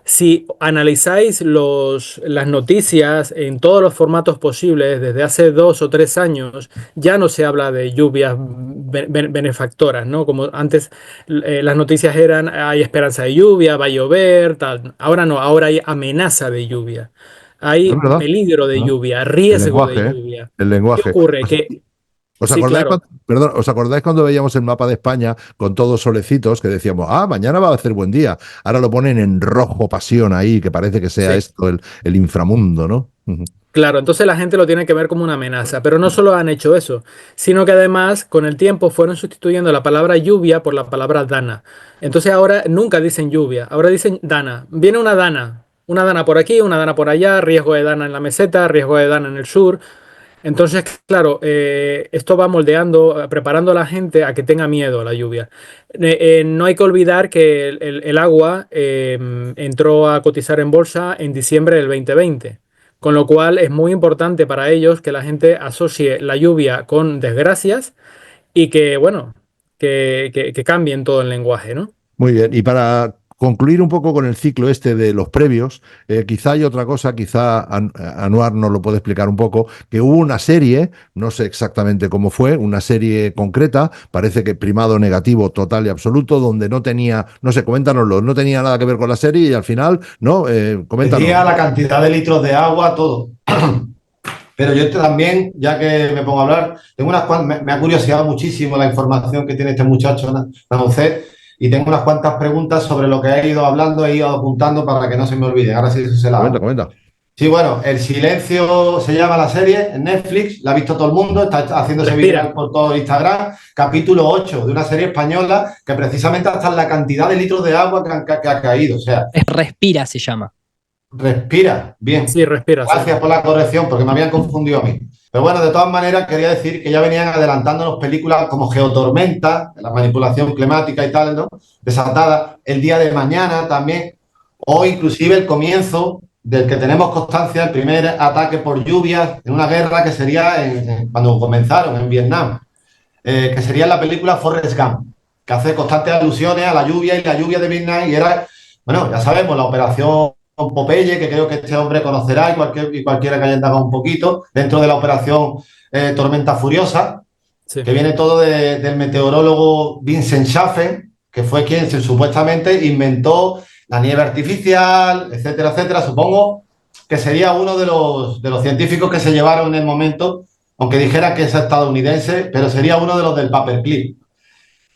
Si analizáis las noticias en todos los formatos posibles, desde hace 2 o 3 años, ya no se habla de lluvias benefactoras, ¿no? Como antes las noticias eran, hay esperanza de lluvia, va a llover, tal. Ahora no, ahora hay amenaza de lluvia, Es hay verdad, peligro de ¿no? lluvia, El riesgo de lenguaje, ¿eh? lluvia. El ¿Qué lenguaje. ocurre? Que ¿Os sí, acordáis claro. perdón, ¿os acordáis cuando veíamos el mapa de España con todos solecitos que decíamos, mañana va a hacer buen día? Ahora lo ponen en rojo pasión ahí, que parece que sea Sí. esto el inframundo, ¿no? Ujú. Claro, entonces la gente lo tiene que ver como una amenaza, pero no solo han hecho eso, sino que además con el tiempo fueron sustituyendo la palabra lluvia por la palabra dana. Entonces ahora nunca dicen lluvia, ahora dicen dana. Viene una dana por aquí, una dana por allá, riesgo de dana en la meseta, riesgo de dana en el sur. Entonces, claro, esto va moldeando, preparando a la gente a que tenga miedo a la lluvia. No hay que olvidar que el agua entró a cotizar en bolsa en diciembre del 2020, con lo cual es muy importante para ellos que la gente asocie la lluvia con desgracias y que, bueno, que cambien todo el lenguaje, ¿no? Muy bien, y para concluir un poco con el ciclo este de los previos, quizá hay otra cosa, quizá Anuar nos lo puede explicar un poco, que hubo una serie, no sé exactamente cómo fue, una serie concreta, parece que primado negativo total y absoluto, donde no tenía, no sé, coméntanoslo, no tenía nada que ver con la serie y al final, ¿no? Coméntanos. Decía la cantidad de litros de agua, todo. Pero yo también, ya que me pongo a hablar, tengo unas cuantas, me ha curiosidad muchísimo la información que tiene este muchacho, José, y tengo unas cuantas preguntas sobre lo que he ido hablando, he ido apuntando para que no se me olvide. Ahora sí se la hago. Comenta. Sí, bueno, El Silencio se llama la serie en Netflix, la ha visto todo el mundo, está haciéndose viral por todo Instagram. Capítulo 8 de una serie española que precisamente hasta la cantidad de litros de agua que ha caído. O sea, Respira se llama. Respira, bien. Sí, respira. Gracias por la corrección, porque me habían confundido a mí. Pero bueno, de todas maneras, quería decir que ya venían adelantándonos películas como Geotormenta, la manipulación climática y tal, ¿no? Desatada, El día de mañana también, o inclusive el comienzo del que tenemos constancia, el primer ataque por lluvias en una guerra que sería cuando comenzaron en Vietnam, que sería la película Forrest Gump, que hace constantes alusiones a la lluvia y la lluvia de Vietnam, y era, bueno, ya sabemos, la operación Popeye, que creo que este hombre conocerá y cualquiera que haya indagado un poquito, dentro de la operación Tormenta Furiosa, Sí. que viene todo del meteorólogo Vincent Schaffen, que fue quien supuestamente inventó la nieve artificial, etcétera, etcétera. Supongo que sería uno de los científicos que se llevaron en el momento, aunque dijera que es estadounidense, pero sería uno de los del paperclip.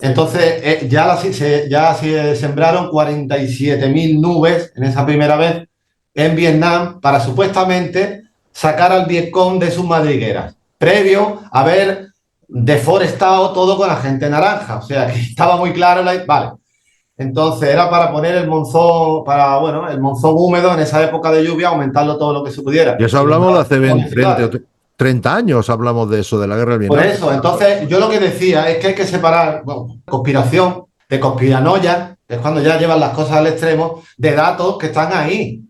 Entonces, ya se sembraron 47.000 nubes en esa primera vez en Vietnam para supuestamente sacar al Vietcong de sus madrigueras, previo a haber deforestado todo con agente naranja. O sea, que estaba muy claro. Vale. Entonces, era para poner el monzón húmedo en esa época de lluvia, aumentarlo todo lo que se pudiera. Y eso hablamos de hace 20, 30 años, hablamos de eso, de la guerra del Vietnam. Por eso, entonces, yo lo que decía es que hay que separar conspiración de conspiranoia, que es cuando ya llevan las cosas al extremo, de datos que están ahí.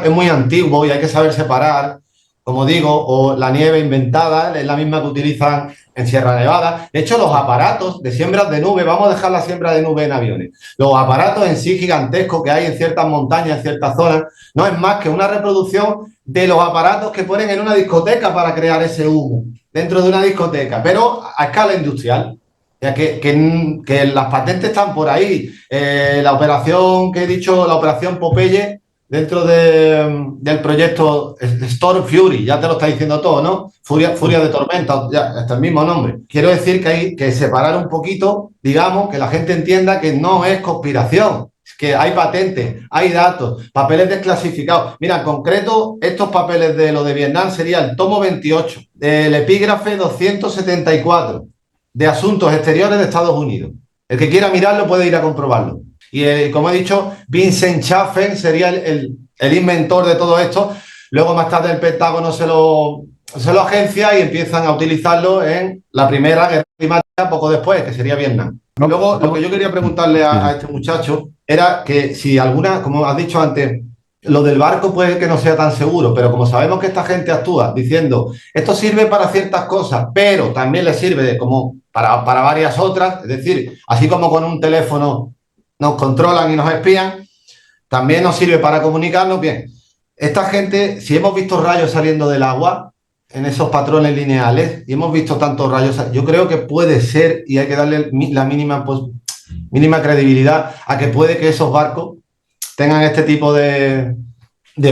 Es muy antiguo y hay que saber separar, como digo, o la nieve inventada, es la misma que utilizan en Sierra Nevada. De hecho, los aparatos de siembras de nube, vamos a dejar la siembra de nube en aviones, los aparatos en sí gigantescos que hay en ciertas montañas, en ciertas zonas, no es más que una reproducción de los aparatos que ponen en una discoteca para crear ese humo, dentro de una discoteca, pero a escala industrial. Ya que las patentes están por ahí. La operación que he dicho, la operación Popeye, dentro del proyecto Storm Fury, ya te lo está diciendo todo, ¿no? Furia de tormenta, ya, hasta el mismo nombre. Quiero decir que hay que separar un poquito, digamos, que la gente entienda que no es conspiración, que hay patentes, hay datos, papeles desclasificados. Mira, en concreto, estos papeles de lo de Vietnam sería el tomo 28, el epígrafe 274 de Asuntos Exteriores de Estados Unidos. El que quiera mirarlo puede ir a comprobarlo. Y como he dicho, Vincent Chaffin sería el inventor de todo esto. Luego, más tarde, el Pentágono se lo agencia y empiezan a utilizarlo en la primera guerra climática, poco después, que sería Vietnam. Luego, lo que yo quería preguntarle a este muchacho era que si alguna, como has dicho antes, lo del barco puede que no sea tan seguro, pero como sabemos que esta gente actúa diciendo esto sirve para ciertas cosas, pero también le sirve como para varias otras, es decir, así como con un teléfono nos controlan y nos espían, también nos sirve para comunicarnos bien. Esta gente, si hemos visto rayos saliendo del agua en esos patrones lineales y hemos visto tantos rayos, yo creo que puede ser, y hay que darle la mínima credibilidad a que puede que esos barcos tengan este tipo de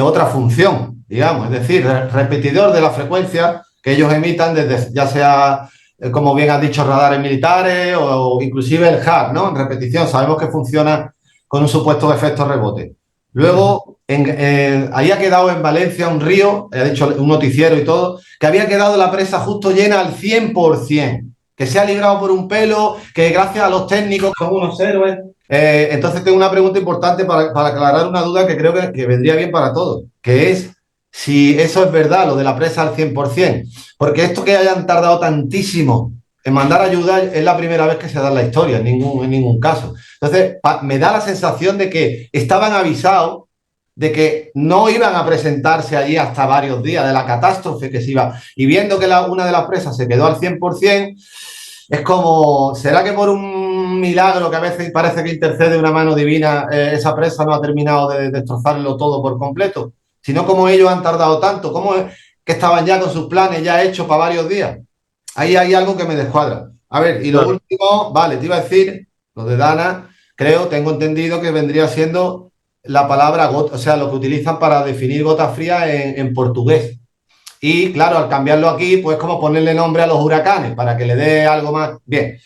otra función, digamos, es decir, repetidor de la frecuencia que ellos emitan desde, ya sea, como bien has dicho, radares militares o inclusive el HARP, ¿no? En repetición, sabemos que funciona con un supuesto efecto rebote. Luego, ahí ha quedado en Valencia un río, ha dicho un noticiero y todo, que había quedado la presa justo llena al 100%, que se ha librado por un pelo, que gracias a los técnicos son unos héroes. Entonces tengo una pregunta importante para aclarar una duda que creo que vendría bien para todos, que es si eso es verdad, lo de la presa al 100%, porque esto que hayan tardado tantísimo en mandar ayuda es la primera vez que se da en la historia, en ningún caso. Entonces, me da la sensación de que estaban avisados de que no iban a presentarse allí hasta varios días, de la catástrofe que se iba, y viendo que una de las presas se quedó al 100%, es como, ¿será que por un milagro que a veces parece que intercede una mano divina, esa presa no ha terminado de destrozarlo todo por completo? Sino como ellos han tardado tanto, como que estaban ya con sus planes ya hechos para varios días. Ahí hay algo que me descuadra. A ver, y lo último, vale, te iba a decir, lo de Dana, tengo entendido que vendría siendo la palabra gota, o sea, lo que utilizan para definir gota fría en portugués. Y claro, al cambiarlo aquí, pues como ponerle nombre a los huracanes para que le dé algo más. Bien.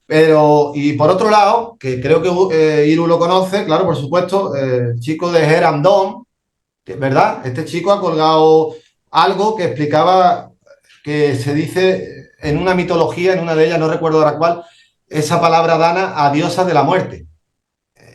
Pero, y por otro lado, que creo que Iru lo conoce, claro, por supuesto, el chico de Heram Dom, ¿verdad? Este chico ha colgado algo que explicaba que se dice en una mitología, en una de ellas, no recuerdo ahora cuál, esa palabra dana a diosa de la muerte.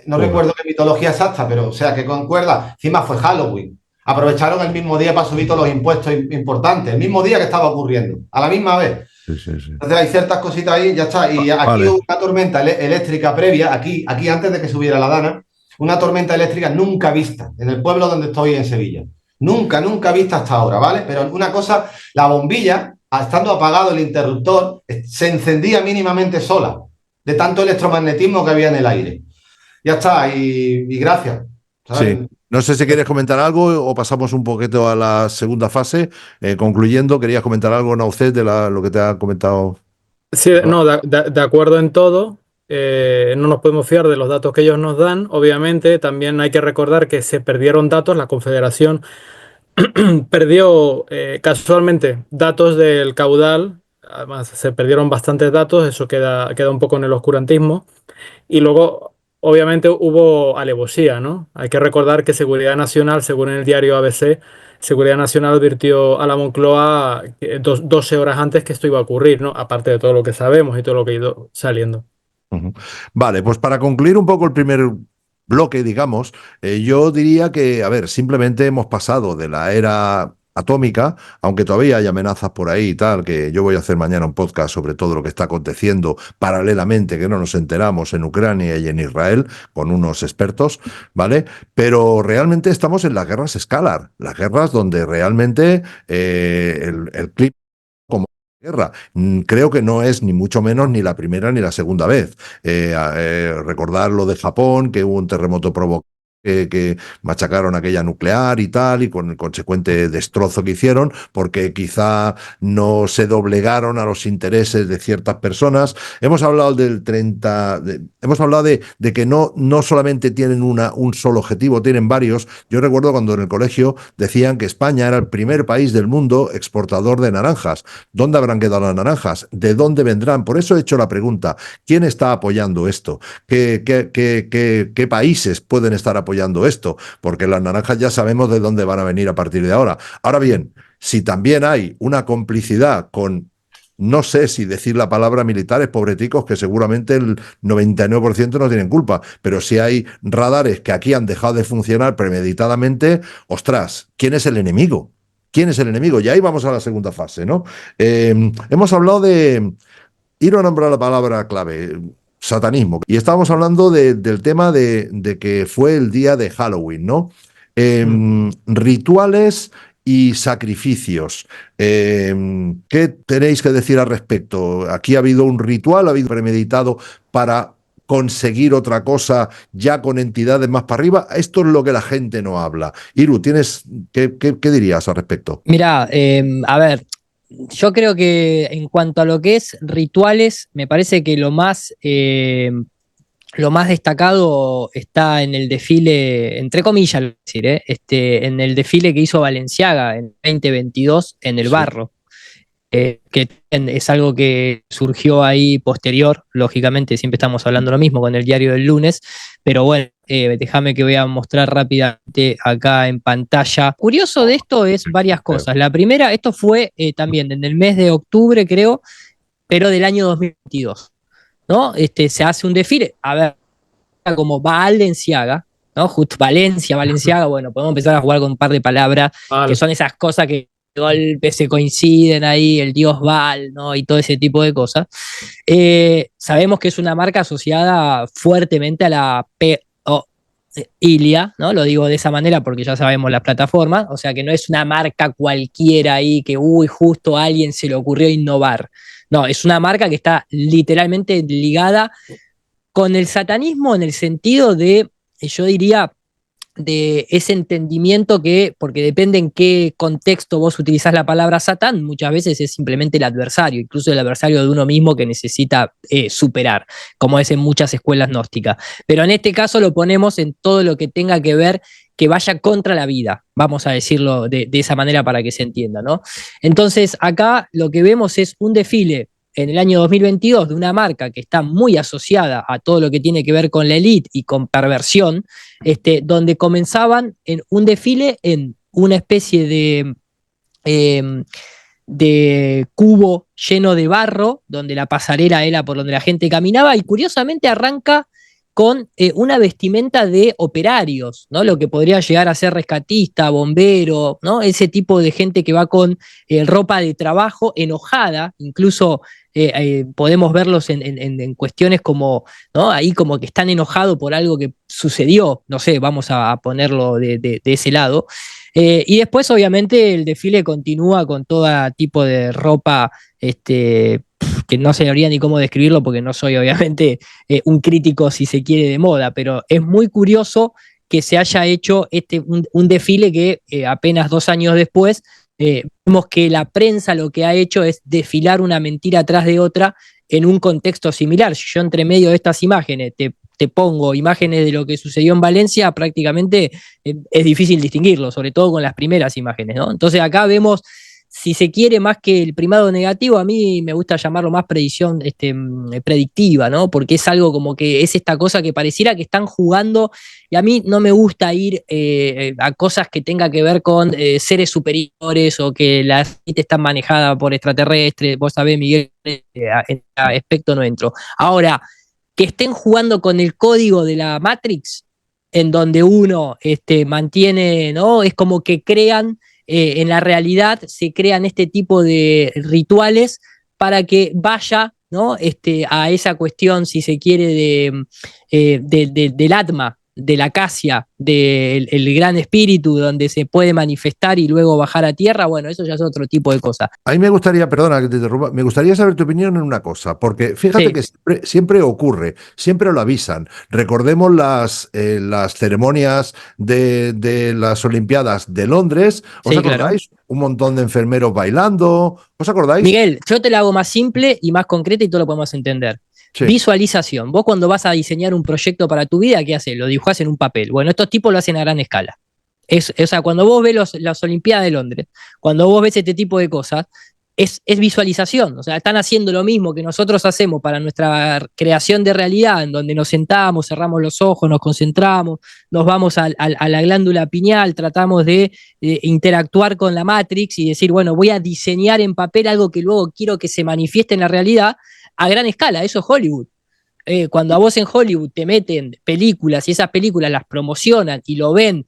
No recuerdo qué mitología exacta, pero o sea, que concuerda. Encima fue Halloween. Aprovecharon el mismo día para subir todos los impuestos importantes, el mismo día que estaba ocurriendo, a la misma vez. Sí, sí, sí. Entonces hay ciertas cositas ahí, ya está. Y aquí hubo una tormenta eléctrica previa, aquí antes de que subiera la Dana, una tormenta eléctrica nunca vista en el pueblo donde estoy en Sevilla. Nunca vista hasta ahora, ¿vale? Pero una cosa, la bombilla, estando apagado el interruptor, se encendía mínimamente sola, de tanto electromagnetismo que había en el aire. Ya está, y gracias. ¿Sabes? Sí. No sé si quieres comentar algo o pasamos un poquito a la segunda fase. Concluyendo, ¿querías comentar algo, Naucet, de lo que te ha comentado? Sí, no, de acuerdo en todo. No nos podemos fiar de los datos que ellos nos dan. Obviamente, también hay que recordar que se perdieron datos. La Confederación perdió casualmente datos del caudal. Además, se perdieron bastantes datos. Eso queda un poco en el oscurantismo. Y luego, obviamente, hubo alevosía, ¿no? Hay que recordar que Seguridad Nacional, según el diario ABC, Seguridad Nacional advirtió a la Moncloa 12 horas antes que esto iba a ocurrir, ¿no? Aparte de todo lo que sabemos y todo lo que ha ido saliendo. Vale, pues para concluir un poco el primer bloque, digamos, yo diría que, a ver, simplemente hemos pasado de la era atómica, aunque todavía hay amenazas por ahí y tal, que yo voy a hacer mañana un podcast sobre todo lo que está aconteciendo paralelamente, que no nos enteramos en Ucrania y en Israel, con unos expertos, ¿vale? Pero realmente estamos en las guerras escalar, las guerras donde realmente el clima guerra. Creo que no es ni mucho menos ni la primera ni la segunda vez. Recordar lo de Japón, que hubo un terremoto provocado que machacaron aquella nuclear y tal, y con el consecuente destrozo que hicieron, porque quizá no se doblegaron a los intereses de ciertas personas. Hemos hablado del 30, hemos hablado de que no solamente tienen un solo objetivo, tienen varios. Yo recuerdo cuando en el colegio decían que España era el primer país del mundo exportador de naranjas. ¿Dónde habrán quedado las naranjas? ¿De dónde vendrán? Por eso he hecho la pregunta, ¿quién está apoyando esto? ¿Qué países pueden estar apoyando esto? Porque las naranjas ya sabemos de dónde van a venir a partir de ahora. Ahora bien, si también hay una complicidad con, no sé si decir la palabra militares, pobreticos, que seguramente el 99% no tienen culpa, pero si hay radares que aquí han dejado de funcionar premeditadamente, ostras, ¿quién es el enemigo? ¿Quién es el enemigo? Y ahí vamos a la segunda fase, ¿no? Hemos hablado de, ir a nombrar la palabra clave, satanismo. Y estábamos hablando del tema de que fue el día de Halloween, ¿no? Rituales y sacrificios. ¿Qué tenéis que decir al respecto? ¿Aquí ha habido un ritual, ha habido premeditado para conseguir otra cosa ya con entidades más para arriba? Esto es lo que la gente no habla. Iru, ¿qué dirías al respecto? Mira, a ver, yo creo que en cuanto a lo que es rituales, me parece que lo más destacado está en el desfile, entre comillas, decir, en el desfile que hizo Balenciaga en 2022 en el Barro, que es algo que surgió ahí posterior, lógicamente siempre estamos hablando lo mismo con el diario del lunes, pero bueno, déjame que voy a mostrar rápidamente acá en pantalla. Curioso de esto es varias cosas. La primera, esto fue también en el mes de octubre, creo, pero del año 2022, ¿no? Se hace un desfile, a ver, como Valenciaga, ¿no? Justo Valenciaga, bueno, podemos empezar a jugar con un par de palabras, que son esas cosas que de golpe se coinciden ahí, el dios Val, ¿no? Y todo ese tipo de cosas. Sabemos que es una marca asociada fuertemente a la Ilia, ¿no? Lo digo de esa manera porque ya sabemos las plataformas, o sea que no es una marca cualquiera ahí que, justo a alguien se le ocurrió innovar. No, es una marca que está literalmente ligada con el satanismo en el sentido de, yo diría, de ese entendimiento que, porque depende en qué contexto vos utilizás la palabra Satán, muchas veces es simplemente el adversario, incluso el adversario de uno mismo que necesita superar, como es en muchas escuelas gnósticas. Pero en este caso lo ponemos en todo lo que tenga que ver que vaya contra la vida, vamos a decirlo de esa manera para que se entienda, ¿no? Entonces acá lo que vemos es un desfile en el año 2022 de una marca que está muy asociada a todo lo que tiene que ver con la élite y con perversión, donde comenzaban en un desfile en una especie de cubo lleno de barro, donde la pasarela era por donde la gente caminaba, y curiosamente arranca con una vestimenta de operarios, ¿no? Lo que podría llegar a ser rescatista, bombero, ¿no? Ese tipo de gente que va con ropa de trabajo enojada, incluso podemos verlos en cuestiones como, ¿no? Ahí como que están enojados por algo que sucedió, no sé, vamos a ponerlo de ese lado. Y después, obviamente, el desfile continúa con todo tipo de ropa, que no sabría ni cómo describirlo porque no soy, obviamente, un crítico, si se quiere, de moda, pero es muy curioso que se haya hecho un desfile que apenas 2 años después vemos que la prensa lo que ha hecho es desfilar una mentira atrás de otra en un contexto similar. Si yo entre medio de estas imágenes te pongo imágenes de lo que sucedió en Valencia, prácticamente es difícil distinguirlo, sobre todo con las primeras imágenes, ¿no? Entonces acá vemos, si se quiere, más que el primado negativo, a mí me gusta llamarlo más predicción predictiva, ¿no? Porque es algo como que es esta cosa que pareciera que están jugando, y a mí no me gusta ir a cosas que tenga que ver con seres superiores o que la gente está manejada por extraterrestres. Vos sabés, Miguel, en este aspecto no entro. Ahora, que estén jugando con el código de la Matrix, en donde uno mantiene, ¿no? Es como que crean, en la realidad se crean este tipo de rituales para que vaya, ¿no? A esa cuestión, si se quiere, del Atma, de la acacia, del el gran espíritu donde se puede manifestar y luego bajar a tierra, bueno, eso ya es otro tipo de cosa. A mí me gustaría, perdona que te interrumpa, me gustaría saber tu opinión en una cosa, porque fíjate Sí. que siempre ocurre, siempre lo avisan. Recordemos las ceremonias de las Olimpiadas de Londres, ¿os Sí, acordáis? claro. Un montón de enfermeros bailando, ¿os acordáis? Miguel, yo te la hago más simple y más concreta y todo lo podemos entender. Sí, Visualización. Vos cuando vas a diseñar un proyecto para tu vida, ¿qué haces? Lo dibujás en un papel. Bueno, estos tipos lo hacen a gran escala. O sea, cuando vos ves las Olimpiadas de Londres, cuando vos ves este tipo de cosas, es visualización. O sea, están haciendo lo mismo que nosotros hacemos para nuestra creación de realidad, en donde nos sentamos, cerramos los ojos, nos concentramos, nos vamos a la glándula pineal, tratamos de interactuar con la Matrix y decir, bueno, voy a diseñar en papel algo que luego quiero que se manifieste en la realidad a gran escala. Eso es Hollywood. Cuando a vos en Hollywood te meten películas y esas películas las promocionan y lo ven,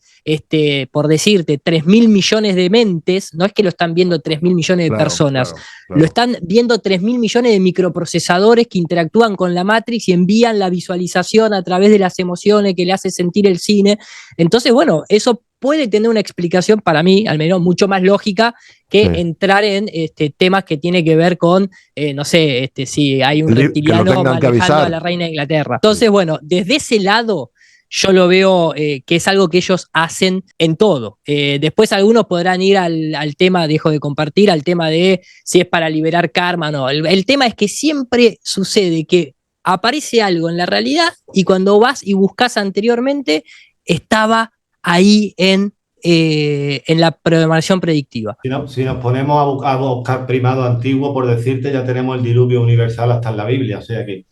por decirte, 3.000 millones de mentes, no es que lo están viendo 3.000 millones de claro, personas, claro. lo están viendo 3.000 millones de microprocesadores que interactúan con la Matrix y envían la visualización a través de las emociones que le hace sentir el cine. Entonces, bueno, eso puede tener una explicación para mí, al menos mucho más lógica, que Sí. entrar en temas que tiene que ver con, no sé, si hay un Que lo reptiliano tengan que manejando avisar. a la reina de Inglaterra. Entonces, bueno, desde ese lado yo lo veo que es algo que ellos hacen en todo. Después algunos podrán ir al tema, dejo de compartir, al tema de si es para liberar karma o no. El tema es que siempre sucede que aparece algo en la realidad y cuando vas y buscas anteriormente, estaba ahí en la programación predictiva. Si nos ponemos a buscar primado antiguo, por decirte, ya tenemos el diluvio universal hasta en la Biblia. O sea que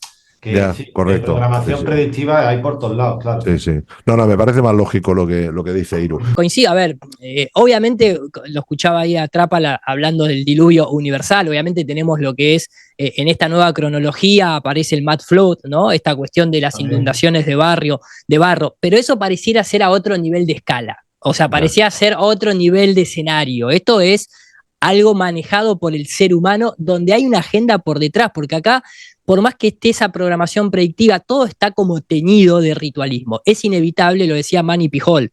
Ya, sí, de correcto. programación Sí, sí. predictiva hay por todos lados, claro. Sí, sí. No, me parece más lógico lo que dice Iru. Coincido, a ver, obviamente lo escuchaba ahí a Trápala hablando del diluvio universal, obviamente tenemos lo que es, en esta nueva cronología aparece el Mad Flood, ¿no? Esta cuestión de las También. inundaciones de barro, pero eso pareciera ser a otro nivel de escala, o sea, parecía ser otro nivel de escenario. Esto es algo manejado por el ser humano donde hay una agenda por detrás, porque acá, por más que esté esa programación predictiva, todo está como teñido de ritualismo. Es inevitable, lo decía Manny Pijol,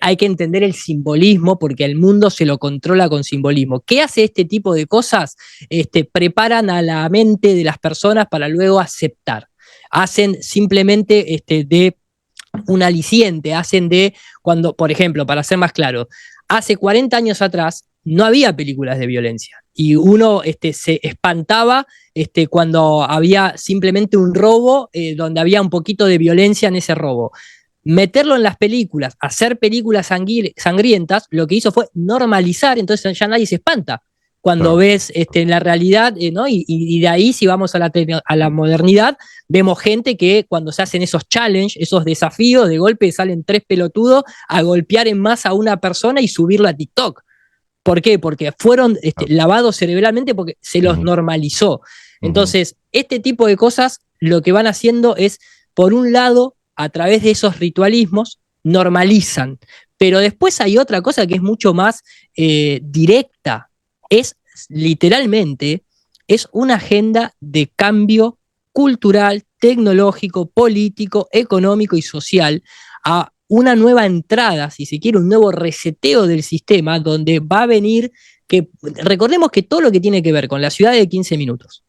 hay que entender el simbolismo porque el mundo se lo controla con simbolismo. ¿Qué hace este tipo de cosas? Preparan a la mente de las personas para luego aceptar. Hacen simplemente de un aliciente, hacen de cuando, por ejemplo, para ser más claro, hace 40 años atrás no había películas de violencia y uno se espantaba cuando había simplemente un robo donde había un poquito de violencia en ese robo. Meterlo en las películas, hacer películas sangrientas, lo que hizo fue normalizar, entonces ya nadie se espanta cuando Claro. ves en la realidad, ¿no? Y de ahí, si vamos a la modernidad, vemos gente que cuando se hacen esos challenges, esos desafíos, de golpe salen 3 pelotudos a golpear en masa a una persona y subirlo a TikTok. ¿Por qué? Porque fueron lavados cerebralmente porque se los normalizó. Entonces, este tipo de cosas lo que van haciendo es, por un lado, a través de esos ritualismos, normalizan. Pero después hay otra cosa que es mucho más directa. Es literalmente, es una agenda de cambio cultural, tecnológico, político, económico y social a una nueva entrada, si se quiere, un nuevo reseteo del sistema donde va a venir que, recordemos que todo lo que tiene que ver con la ciudad de 15 minutos,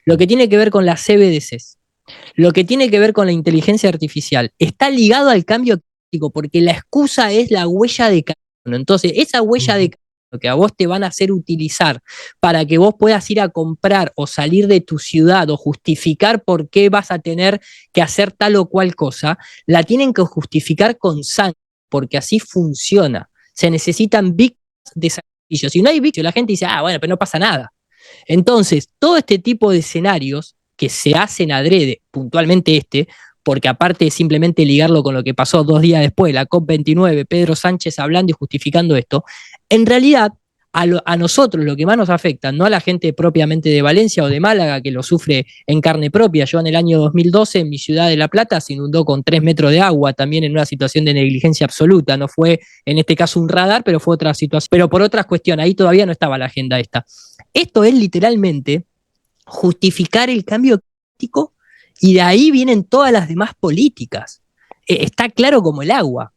lo que tiene que ver con las CBDCs, lo que tiene que ver con la inteligencia artificial, está ligado al cambio climático porque la excusa es la huella de carbono. Entonces, esa huella de carbono que a vos te van a hacer utilizar para que vos puedas ir a comprar o salir de tu ciudad o justificar por qué vas a tener que hacer tal o cual cosa, la tienen que justificar con sangre, porque así funciona. Se necesitan víctimas de sacrificio. Si no hay víctimas, la gente dice, bueno, pero no pasa nada. Entonces, todo este tipo de escenarios que se hacen adrede, puntualmente porque aparte de simplemente ligarlo con lo que pasó 2 días después, la COP29, Pedro Sánchez hablando y justificando esto, en realidad a nosotros lo que más nos afecta, no a la gente propiamente de Valencia o de Málaga, que lo sufre en carne propia. Yo en el año 2012 en mi ciudad de La Plata se inundó con 3 metros de agua, también en una situación de negligencia absoluta. No fue en este caso un radar, pero fue otra situación. Pero por otras cuestiones, ahí todavía no estaba la agenda esta. Esto es literalmente justificar el cambio climático y de ahí vienen todas las demás políticas. está claro como el agua.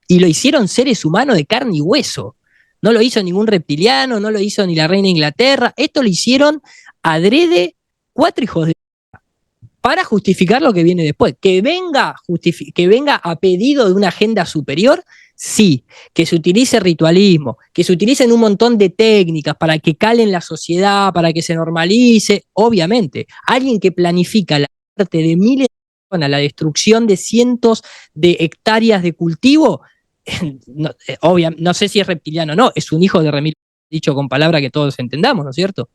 Y lo hicieron seres humanos de carne y hueso. No lo hizo ningún reptiliano, no lo hizo ni la reina de Inglaterra. Esto lo hicieron adrede 4 hijos de para justificar lo que viene después. Que venga a pedido de una agenda superior, sí. Que se utilice ritualismo, que se utilicen un montón de técnicas para que calen la sociedad, para que se normalice, obviamente. Alguien que planifica la muerte de miles de personas, la destrucción de cientos de hectáreas de cultivo, no sé si es reptiliano o no, es un hijo de remil, dicho con palabra que todos entendamos, ¿no es cierto?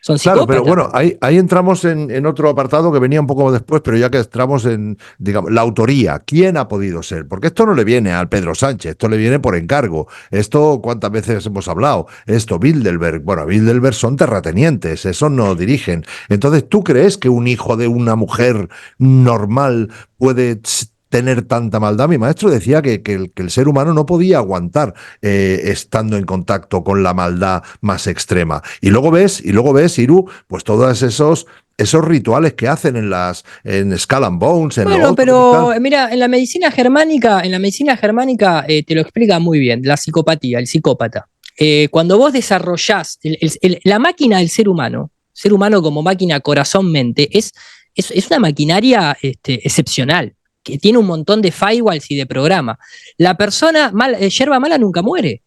Son Claro, psicópatas. pero bueno, ahí entramos en otro apartado que venía un poco después, pero ya que entramos en, digamos, la autoría. ¿Quién ha podido ser? Porque esto no le viene al Pedro Sánchez, esto le viene por encargo. Esto, ¿cuántas veces hemos hablado? Esto, Bilderberg. Bueno, Bilderberg son terratenientes, eso no dirigen. Entonces, ¿tú crees que un hijo de una mujer normal puede tener tanta maldad? Mi maestro decía que el ser humano no podía aguantar estando en contacto con la maldad más extrema. Y luego ves, Iru, pues todos esos rituales que hacen en Skull and Bones, en bueno, pero mira, en la medicina germánica te lo explica muy bien, la psicopatía, el psicópata. Cuando vos desarrollás la máquina del ser humano como máquina corazón-mente, es una maquinaria excepcional, que tiene un montón de firewalls y de programas. La persona yerba mala nunca muere.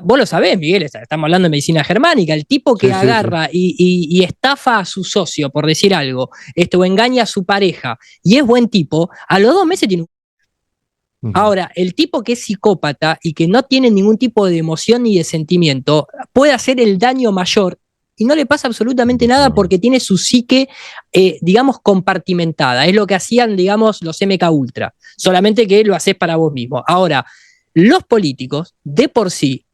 Vos lo sabés, Miguel, estamos hablando de medicina germánica. El tipo que agarra y estafa a su socio, por decir algo, o engaña a su pareja, y es buen tipo, a los 2 meses tiene un... Ahora, el tipo que es psicópata y que no tiene ningún tipo de emoción ni de sentimiento, puede hacer el daño mayor y no le pasa absolutamente nada porque tiene su psique, digamos, compartimentada. Es lo que hacían, digamos, los MK Ultra. Solamente que lo haces para vos mismo. Ahora, los políticos, de por sí,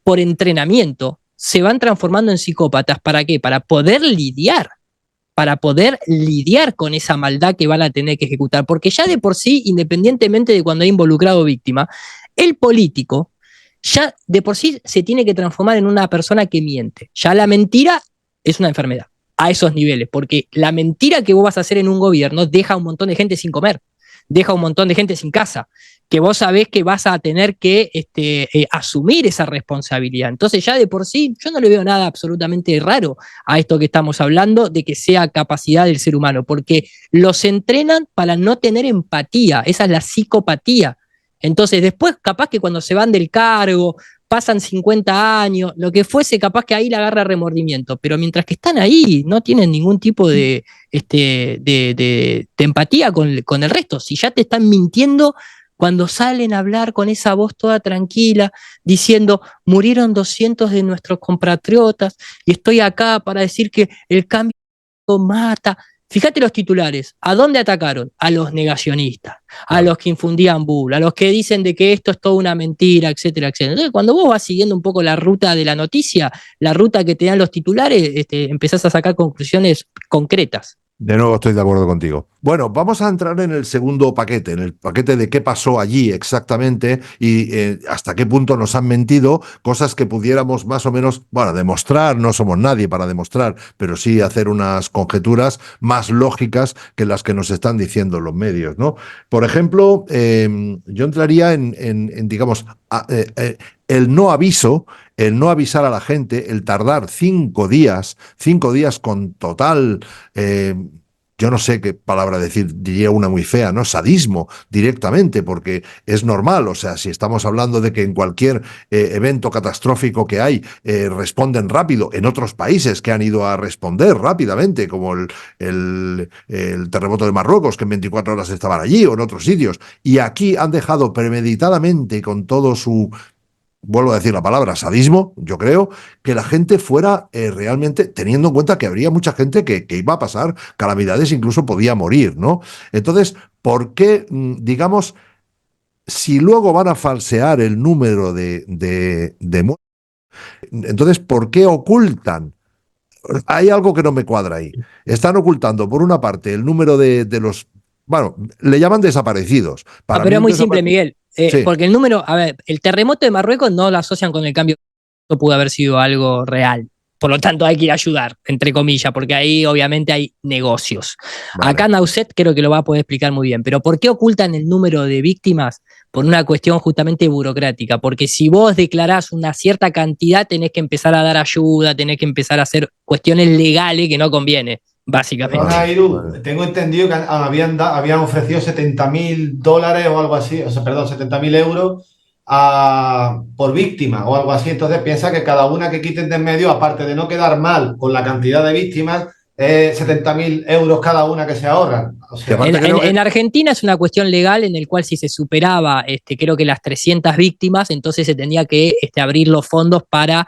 por entrenamiento, se van transformando en psicópatas. ¿Para qué? Para poder lidiar con esa maldad que van a tener que ejecutar. Porque ya de por sí, independientemente de cuando hay involucrado víctima, el político ya de por sí se tiene que transformar en una persona que miente. Ya la mentira es una enfermedad a esos niveles, porque la mentira que vos vas a hacer en un gobierno deja a un montón de gente sin comer, deja a un montón de gente sin casa, que vos sabés que vas a tener que asumir esa responsabilidad. Entonces ya de por sí yo no le veo nada absolutamente raro a esto que estamos hablando de que sea capacidad del ser humano, porque los entrenan para no tener empatía, esa es la psicopatía. Entonces, después, capaz que cuando se van del cargo, pasan 50 años, lo que fuese, capaz que ahí le agarra remordimiento. Pero mientras que están ahí, no tienen ningún tipo de empatía con el resto. Si ya te están mintiendo cuando salen a hablar con esa voz toda tranquila, diciendo, murieron 200 de nuestros compatriotas y estoy acá para decir que el cambio mata. Fíjate los titulares, ¿a dónde atacaron? A los negacionistas, a los que infundían bula, a los que dicen de que esto es toda una mentira, etcétera, etcétera. Entonces, cuando vos vas siguiendo un poco la ruta de la noticia, la ruta que te dan los titulares, empezás a sacar conclusiones concretas. De nuevo estoy de acuerdo contigo. Bueno, vamos a entrar en el segundo paquete, en el paquete de qué pasó allí exactamente y hasta qué punto nos han mentido, cosas que pudiéramos más o menos, bueno, demostrar, no somos nadie para demostrar, pero sí hacer unas conjeturas más lógicas que las que nos están diciendo los medios, ¿no? Por ejemplo, yo entraría en digamos, el no aviso, el no avisar a la gente, el tardar 5 días con total... yo no sé qué palabra decir, diría una muy fea, ¿no? Sadismo directamente, porque es normal, o sea, si estamos hablando de que en cualquier evento catastrófico que hay, responden rápido, en otros países que han ido a responder rápidamente, como el terremoto de Marruecos, que en 24 horas estaban allí, o en otros sitios, y aquí han dejado premeditadamente con todo su... vuelvo a decir la palabra, sadismo, yo creo, que la gente fuera realmente, teniendo en cuenta que habría mucha gente que iba a pasar calamidades, incluso podía morir, ¿no? Entonces, ¿por qué, digamos, si luego van a falsear el número de muertes, entonces, ¿por qué ocultan? Hay algo que no me cuadra ahí. Están ocultando, por una parte, el número de los... Bueno, le llaman desaparecidos. Pero es muy simple, Miguel. Sí. Porque el número, a ver, el terremoto de Marruecos no lo asocian con el cambio, no pudo haber sido algo real. por lo tanto hay que ir a ayudar, entre comillas, porque ahí obviamente hay negocios. Vale. Acá Nauset creo que lo va a poder explicar muy bien, pero ¿por qué ocultan el número de víctimas? Por una cuestión justamente burocrática, porque si vos declarás una cierta cantidad, tenés que empezar a dar ayuda, tenés que empezar a hacer cuestiones legales que no conviene, básicamente. Perdona, Iru, Vale. tengo entendido que habían ofrecido $70.000 o algo así, o sea, perdón, 70.000 euros por víctima o algo así. Entonces piensa que cada una que quiten de en medio, aparte de no quedar mal con la cantidad de víctimas, 70.000 euros cada una que se ahorran. O Que sea, aparte En, creo que- en Argentina es una cuestión legal en el cual si se superaba, creo que las 300 víctimas, entonces se tenía que abrir los fondos para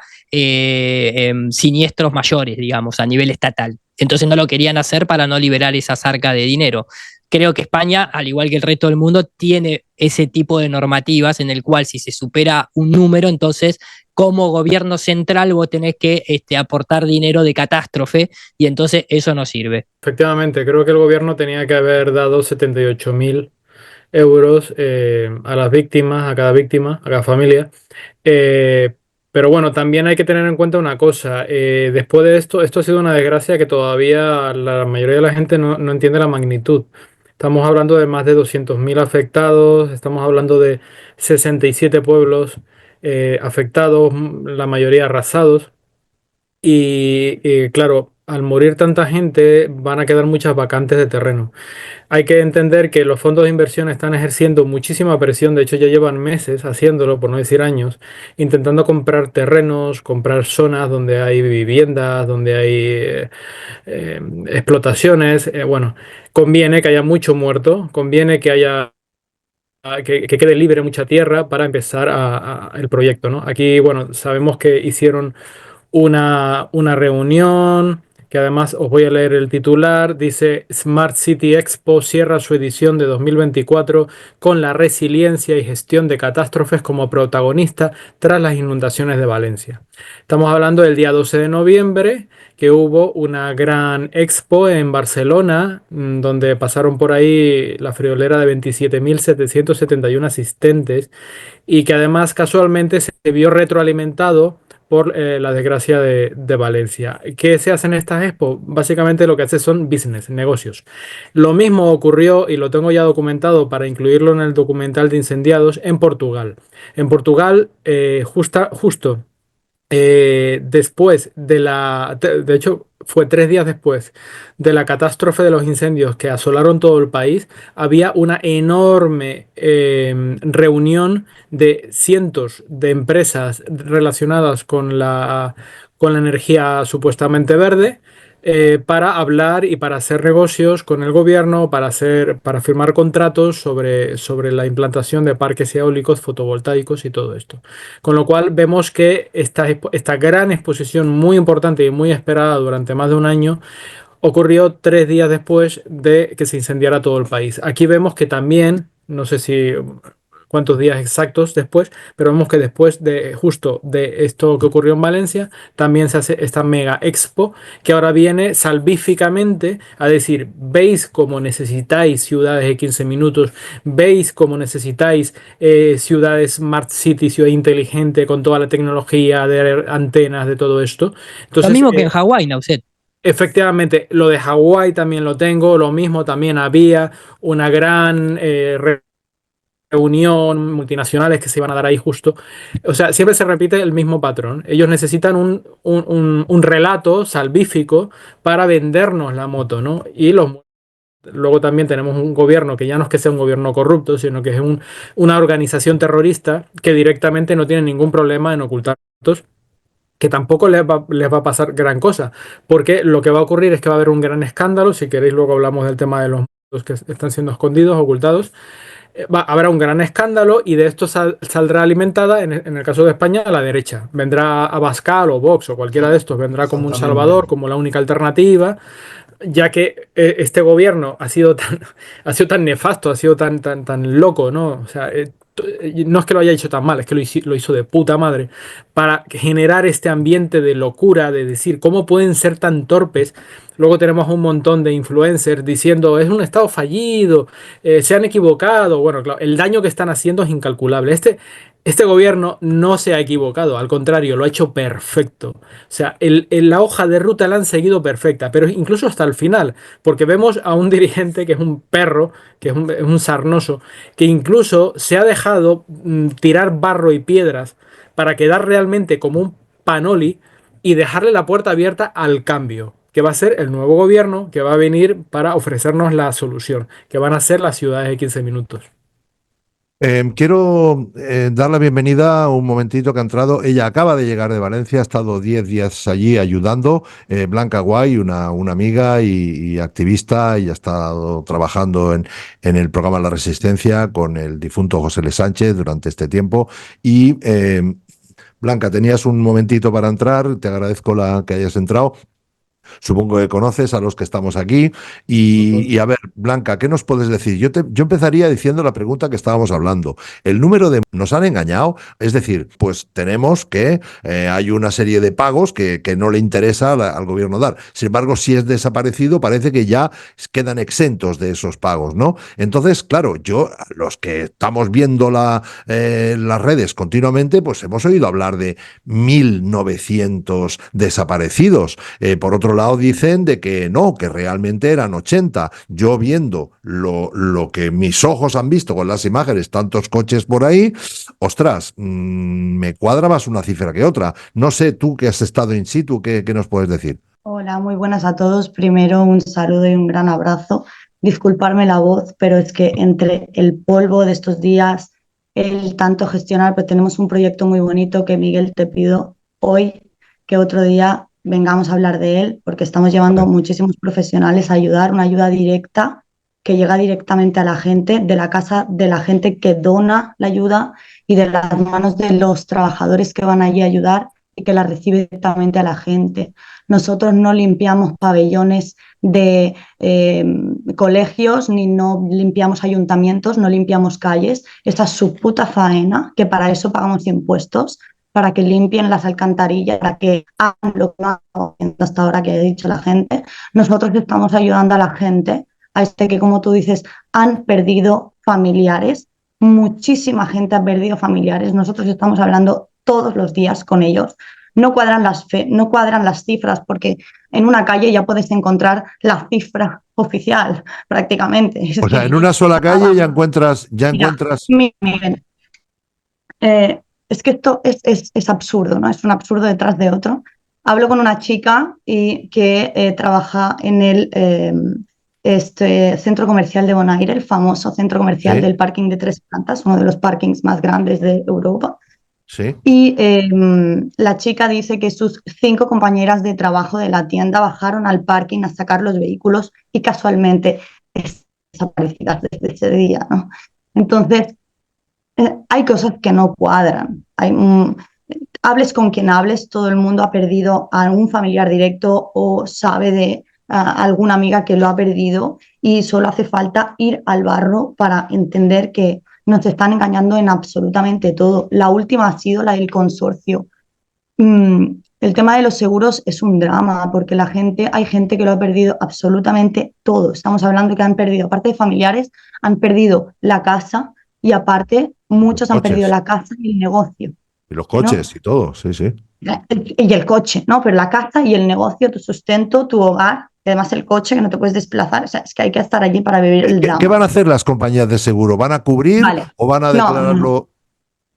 siniestros mayores, digamos, a nivel estatal. Entonces no lo querían hacer para no liberar esa zarca de dinero. Creo que España, al igual que el resto del mundo, tiene ese tipo de normativas en el cual si se supera un número, entonces como gobierno central vos tenés que aportar dinero de catástrofe y entonces eso no sirve. Efectivamente, creo que el gobierno tenía que haber dado 78.000 euros a las víctimas, a cada víctima, a cada familia. Eh, pero bueno, también hay que tener en cuenta una cosa. Después de esto ha sido una desgracia que todavía la mayoría de la gente no entiende la magnitud. Estamos hablando de más de 200.000 afectados, estamos hablando de 67 pueblos afectados, la mayoría arrasados. Y claro, al morir tanta gente van a quedar muchas vacantes de terreno. Hay que entender que los fondos de inversión están ejerciendo muchísima presión, de hecho ya llevan meses haciéndolo, por no decir años, intentando comprar terrenos, comprar zonas donde hay viviendas, donde hay explotaciones. Bueno, conviene que haya mucho muerto, conviene que haya que quede libre mucha tierra para empezar el proyecto, ¿no? Aquí, bueno, sabemos que hicieron una reunión, que además os voy a leer el titular, dice Smart City Expo cierra su edición de 2024 con la resiliencia y gestión de catástrofes como protagonista tras las inundaciones de Valencia. Estamos hablando del día 12 de noviembre, que hubo una gran expo en Barcelona, donde pasaron por ahí la friolera de 27.771 asistentes y que además casualmente se vio retroalimentado por la desgracia de Valencia. ¿Qué se hace en estas expo? Básicamente lo que hace son business, negocios. Lo mismo ocurrió, y lo tengo ya documentado para incluirlo en el documental de incendiados, en Portugal. En Portugal, justo después de hecho, fue 3 días después de la catástrofe de los incendios que asolaron todo el país, había una enorme reunión de cientos de empresas relacionadas con la energía supuestamente verde. Para hablar y para hacer negocios con el gobierno, para firmar contratos sobre la implantación de parques eólicos, fotovoltaicos y todo esto. Con lo cual vemos que esta gran exposición muy importante y muy esperada durante más de un año ocurrió 3 días después de que se incendiara todo el país. Aquí vemos que también, no sé si cuántos días exactos después, pero vemos que después de justo de esto que ocurrió en Valencia, también se hace esta mega expo que ahora viene salvíficamente a decir, veis cómo necesitáis ciudades de 15 minutos, veis cómo necesitáis ciudades smart city, ciudad inteligente con toda la tecnología de antenas, de todo esto. Entonces, lo mismo que en Hawái, Nauset. efectivamente, lo de Hawái también lo tengo, lo mismo también había una gran reunión, multinacionales que se iban a dar ahí justo. O sea, siempre se repite el mismo patrón. Ellos necesitan un relato salvífico para vendernos la moto, ¿no? Luego también tenemos un gobierno que ya no es que sea un gobierno corrupto, sino que es una organización terrorista que directamente no tiene ningún problema en ocultar datos, que tampoco les va a pasar gran cosa, porque lo que va a ocurrir es que va a haber un gran escándalo. Si queréis, luego hablamos del tema de los que están siendo escondidos, ocultados. Habrá un gran escándalo y de esto saldrá alimentada, en el caso de España, a la derecha. Vendrá Abascal o Vox o cualquiera de estos, vendrá como un salvador, como la única alternativa, ya que este gobierno ha sido tan nefasto, ha sido tan loco, ¿no? O sea, no es que lo haya hecho tan mal, es que lo hizo de puta madre, para generar este ambiente de locura, de decir, ¿cómo pueden ser tan torpes? Luego tenemos un montón de influencers diciendo, es un estado fallido, se han equivocado. Bueno, claro, el daño que están haciendo es incalculable. Este gobierno no se ha equivocado, al contrario, lo ha hecho perfecto. O sea, la hoja de ruta la han seguido perfecta, pero incluso hasta el final, porque vemos a un dirigente que es un perro, que es un sarnoso, que incluso se ha dejado tirar barro y piedras para quedar realmente como un panoli y dejarle la puerta abierta al cambio, que va a ser el nuevo gobierno que va a venir para ofrecernos la solución, que van a ser las ciudades de 15 minutos. Quiero dar la bienvenida un momentito que ha entrado. Ella acaba de llegar de Valencia, ha estado 10 días allí ayudando. Blanca Guay, una amiga y activista, y ha estado trabajando en el programa La Resistencia con el difunto José L. Sánchez durante este tiempo. Y Blanca, tenías un momentito para entrar, te agradezco que hayas entrado. Supongo que conoces a los que estamos aquí. Y a ver, Blanca, ¿qué nos puedes decir? Yo empezaría diciendo la pregunta que estábamos hablando. El número de... ¿Nos han engañado? Es decir, pues tenemos que hay una serie de pagos que no le interesa al gobierno dar. Sin embargo, si es desaparecido, parece que ya quedan exentos de esos pagos, ¿no? Entonces, claro, los que estamos viendo las redes continuamente, pues hemos oído hablar de 1.900 desaparecidos. Por otro lado, dicen de que no, que realmente eran 80. Yo viendo lo que mis ojos han visto con las imágenes, tantos coches por ahí, ostras, me cuadra más una cifra que otra. No sé, tú que has estado in situ, ¿qué nos puedes decir? Hola, muy buenas a todos. Primero un saludo y un gran abrazo. Disculparme la voz, pero es que entre el polvo de estos días, el tanto gestionar, pues tenemos un proyecto muy bonito que Miguel te pido hoy que otro día vengamos a hablar de él, porque estamos llevando muchísimos profesionales a ayudar, una ayuda directa que llega directamente a la gente, de la casa de la gente que dona la ayuda y de las manos de los trabajadores que van allí a ayudar y que la recibe directamente a la gente. Nosotros no limpiamos pabellones de colegios, ni no limpiamos ayuntamientos, no limpiamos calles. Esta es su puta faena, que para eso pagamos impuestos, para que limpien las alcantarillas, para que hagan lo que no hago hasta ahora que he dicho la gente. Nosotros estamos ayudando a la gente, a que, como tú dices, han perdido familiares. Muchísima gente ha perdido familiares. Nosotros estamos hablando todos los días con ellos. No cuadran no cuadran las cifras, porque en una calle ya puedes encontrar la cifra oficial, prácticamente. O sea, en una sola calle ya encuentras... Miren, es que esto es absurdo, ¿no? Es un absurdo detrás de otro. Hablo con una chica que trabaja en el centro comercial de Bonaire, el famoso centro comercial del parking de 3 plantas, uno de los parkings más grandes de Europa. Sí. Y la chica dice que sus 5 compañeras de trabajo de la tienda bajaron al parking a sacar los vehículos y casualmente están desaparecidas desde ese día, ¿no? Entonces, hay cosas que no cuadran. Hables con quien hables, todo el mundo ha perdido a algún familiar directo o sabe de alguna amiga que lo ha perdido, y solo hace falta ir al barro para entender que nos están engañando en absolutamente todo. La última ha sido la del consorcio. El tema de los seguros es un drama, porque hay gente que lo ha perdido absolutamente todo. Estamos hablando que han perdido, aparte de familiares, han perdido la casa, y aparte muchos han perdido la casa y el negocio. Y los coches, ¿no? Y todo, sí, sí. Y el coche, ¿no? Pero la casa y el negocio, tu sustento, tu hogar, y además el coche, que no te puedes desplazar. O sea, es que hay que estar allí para vivir el drama. ¿Qué van a hacer las compañías de seguro? ¿Van a cubrir o van a declararlo? No.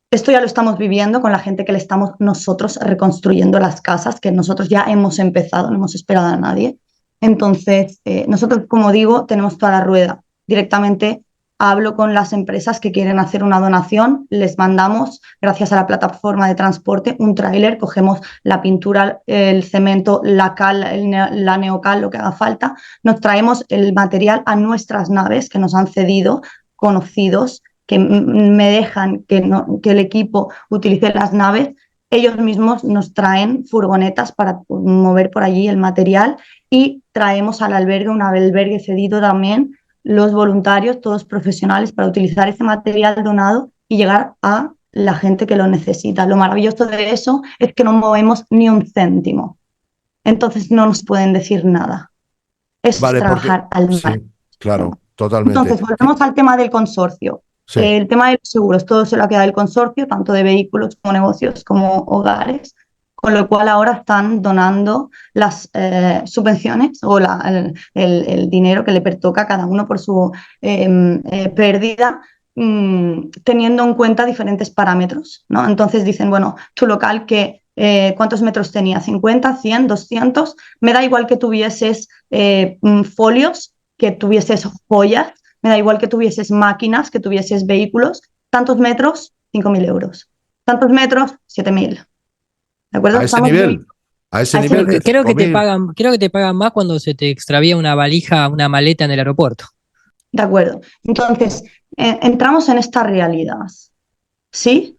Esto ya lo estamos viviendo con la gente que le estamos nosotros reconstruyendo las casas, que nosotros ya hemos empezado, no hemos esperado a nadie. Entonces, nosotros, como digo, tenemos toda la rueda. Directamente hablo con las empresas que quieren hacer una donación, les mandamos, gracias a la plataforma de transporte, un tráiler, cogemos la pintura, el cemento, la cal, la neocal, lo que haga falta, nos traemos el material a nuestras naves que nos han cedido conocidos, que me dejan que el equipo utilice las naves. Ellos mismos nos traen furgonetas para mover por allí el material, y traemos al albergue, un albergue cedido también, los voluntarios, todos profesionales, para utilizar ese material donado y llegar a la gente que lo necesita. Lo maravilloso de eso es que no movemos ni un céntimo. Entonces no nos pueden decir nada. Eso es trabajar al mar. Sí, claro, totalmente. Entonces volvemos al tema del consorcio. Sí. El tema de los seguros, todo se lo ha quedado el consorcio, tanto de vehículos como negocios como hogares, con lo cual ahora están donando las subvenciones o el dinero que le pertoca a cada uno por su pérdida, teniendo en cuenta diferentes parámetros, ¿no? Entonces dicen, bueno, tu local ¿cuántos metros tenía? ¿50, 100, 200? Me da igual que tuvieses folios, que tuvieses joyas, me da igual que tuvieses máquinas, que tuvieses vehículos. Tantos metros, 5.000 euros. Tantos metros, 7.000. ¿De acuerdo? A ese Estamos nivel, muy a ese a ese nivel de nivel. Creo que te pagan más cuando se te extravía una valija, una maleta en el aeropuerto. De acuerdo. Entonces, entramos en esta realidad, ¿sí?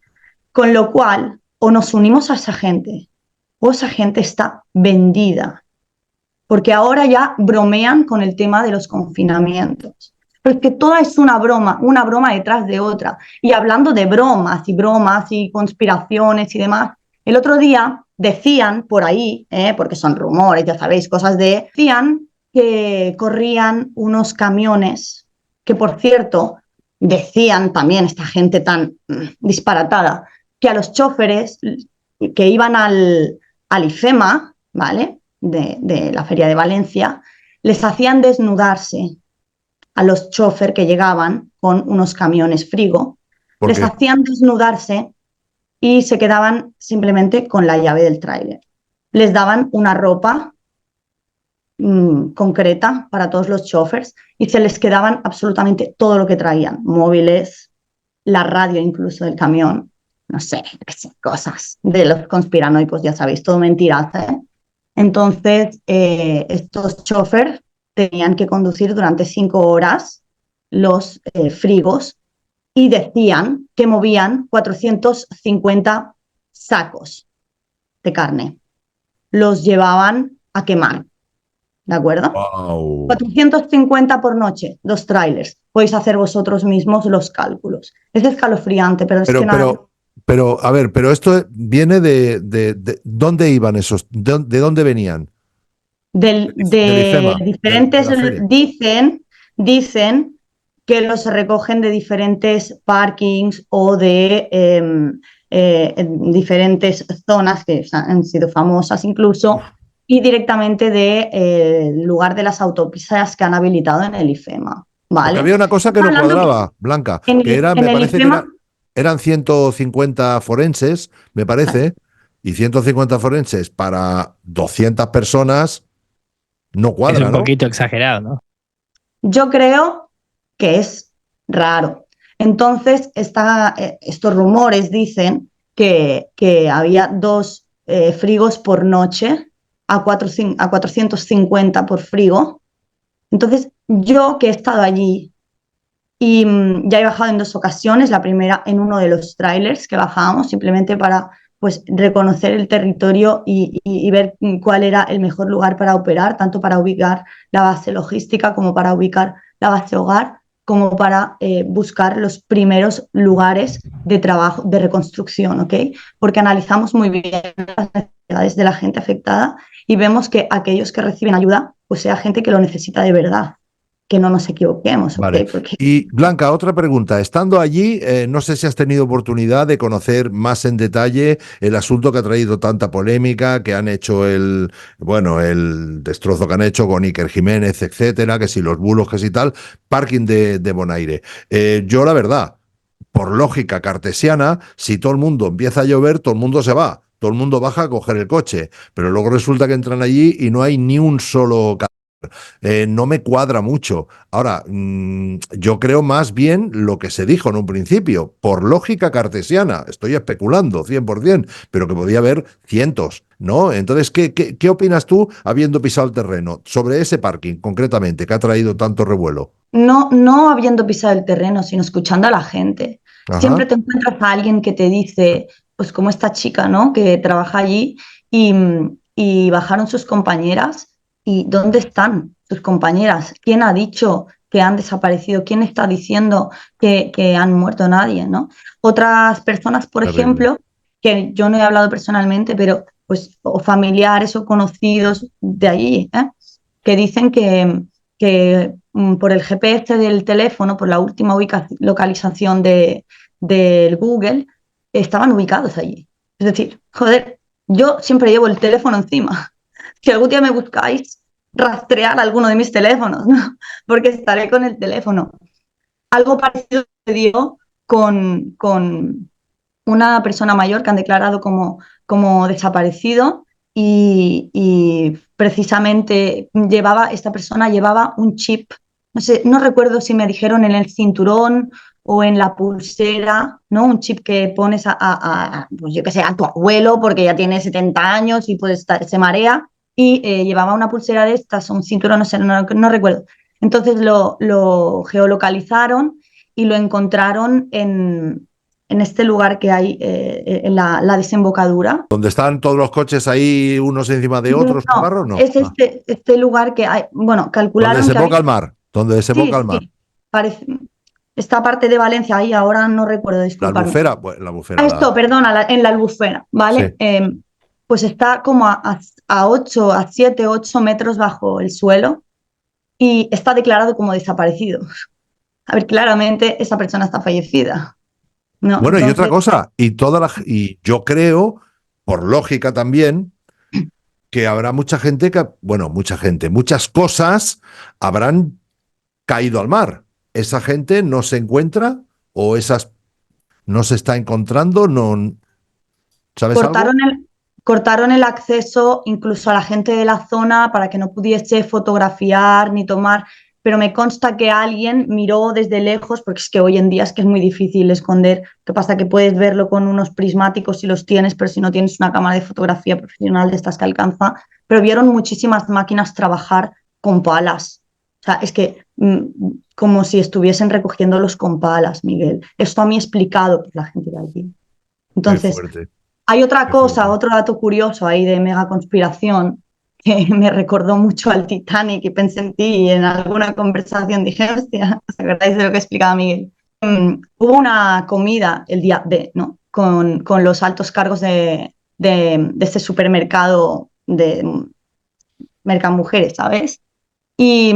Con lo cual, o nos unimos a esa gente, o esa gente está vendida. Porque ahora ya bromean con el tema de los confinamientos. Pero es que toda es una broma detrás de otra. Y hablando de bromas y conspiraciones y demás, el otro día decían por ahí, porque son rumores, ya sabéis, decían que corrían unos camiones, que por cierto, decían también esta gente tan disparatada, que a los choferes que iban al IFEMA, ¿vale? De la Feria de Valencia, les hacían desnudarse a los chofer que llegaban con unos camiones frigo, ¿por les qué? hacían desnudarse y se quedaban simplemente con la llave del tráiler. Les daban una ropa concreta para todos los chofers y se les quedaban absolutamente todo lo que traían, móviles, la radio incluso del camión, no sé, cosas de los conspiranoicos, ya sabéis, todo mentiras, ¿eh? Entonces, estos choferes tenían que conducir durante 5 horas los frigos y decían que movían 450 sacos de carne. Los llevaban a quemar, ¿de acuerdo? Wow. 450 por noche, 2 trailers. Podéis hacer vosotros mismos los cálculos. Es escalofriante, pero es que Pero, nada. a ver, pero esto viene de ¿dónde iban esos? ¿De dónde venían? Del De IFEMA, de diferentes, la feria. dicen que los recogen de diferentes parkings o de diferentes zonas que han sido famosas incluso, y directamente del lugar de las autopistas que han habilitado en el IFEMA, Porque ¿vale? había una cosa que no Hablando que cuadraba, Blanca, que era, en me el parece que IFEMA, eran 150 forenses, me parece, y 150 forenses para 200 personas no Es cuadra, un ¿no? poquito exagerado, ¿no? yo creo que es raro. Entonces, estos rumores dicen que había 2 frigos por noche a 450 por frigo. Entonces, yo que he estado allí y ya he bajado en 2 ocasiones, la primera en uno de los trailers que bajábamos, simplemente para pues, reconocer el territorio y ver cuál era el mejor lugar para operar, tanto para ubicar la base logística como para ubicar la base hogar, como para buscar los primeros lugares de trabajo, de reconstrucción, ¿ok? Porque analizamos muy bien las necesidades de la gente afectada y vemos que aquellos que reciben ayuda, pues sea gente que lo necesita de verdad, que no nos equivoquemos, ¿ok? Vale. Porque Y Blanca, otra pregunta. Estando allí, no sé si has tenido oportunidad de conocer más en detalle el asunto que ha traído tanta polémica, que han hecho el destrozo que han hecho con Iker Jiménez, etcétera, que si los bulos, que si tal, parking de Bonaire. Yo, la verdad, por lógica cartesiana, si todo el mundo empieza a llover, todo el mundo se va. Todo el mundo baja a coger el coche, pero luego resulta que entran allí y no hay ni un solo no me cuadra mucho. Ahora, yo creo más bien lo que se dijo en un principio, por lógica cartesiana, estoy especulando 100%, pero que podía haber cientos, ¿no? Entonces, ¿qué opinas tú, habiendo pisado el terreno, sobre ese parking concretamente, que ha traído tanto revuelo? no habiendo pisado el terreno, sino escuchando a la gente. Siempre Ajá. te encuentras a alguien que te dice, pues como esta chica, ¿no? Que trabaja allí y bajaron sus compañeras. ¿Y dónde están sus compañeras? ¿Quién ha dicho que han desaparecido? ¿Quién está diciendo que han muerto? Nadie, ¿no? Otras personas, por Terrible. ejemplo, que yo no he hablado personalmente, pero pues o familiares o conocidos de allí, ¿eh? Que dicen que por el GPS del teléfono, por la última localización del Google, estaban ubicados allí. Es decir, joder, yo siempre llevo el teléfono encima. Si algún día me buscáis, rastrear alguno de mis teléfonos, ¿no? Porque estaré con el teléfono. Algo parecido sucedió con una persona mayor que han declarado como desaparecido y precisamente esta persona llevaba un chip, no sé, no recuerdo si me dijeron en el cinturón o en la pulsera, ¿no? Un chip que pones pues yo qué sé, a tu abuelo porque ya tiene 70 años y puede estar, se marea, y llevaba una pulsera de estas, un cinturón, no sé, no recuerdo. Entonces lo geolocalizaron y lo encontraron en este lugar que hay en la desembocadura. ¿Donde están todos los coches ahí unos encima de otros, No, Navarro? No. es este lugar que hay, bueno, calcularon Donde que desemboca hay, el mar. Donde desemboca el mar. sí, parece, esta parte de Valencia, ahí ahora no recuerdo, La disculparme. Albufera, pues, la Albufera. Esto, perdona, en la Albufera, ¿vale? Sí. Pues está como a 7, 8 metros bajo el suelo y está declarado como desaparecido. A ver, claramente esa persona está fallecida. No, Bueno, y otra entonces, cosa, y yo creo, por lógica también, que habrá mucha gente muchas cosas habrán caído al mar. Esa gente no se encuentra o esas no se está encontrando, no, ¿sabes algo? cortaron el acceso incluso a la gente de la zona para que no pudiese fotografiar ni tomar, pero me consta que alguien miró desde lejos, porque es que hoy en día es que es muy difícil esconder. ¿Qué pasa? Que puedes verlo con unos prismáticos si los tienes, pero si no tienes una cámara de fotografía profesional de estas que alcanza, pero vieron muchísimas máquinas trabajar con palas. O sea, es que como si estuviesen recogiéndolos con palas, Miguel. Esto a mí explicado por la gente de allí. Entonces, hay otra cosa, otro dato curioso ahí de mega conspiración que me recordó mucho al Titanic y pensé en ti y en alguna conversación dije, hostia, ¿os acordáis de lo que explicaba Miguel? Hubo una comida el día D, ¿no? Con los altos cargos de este supermercado de Mercamujeres, ¿sabes? Y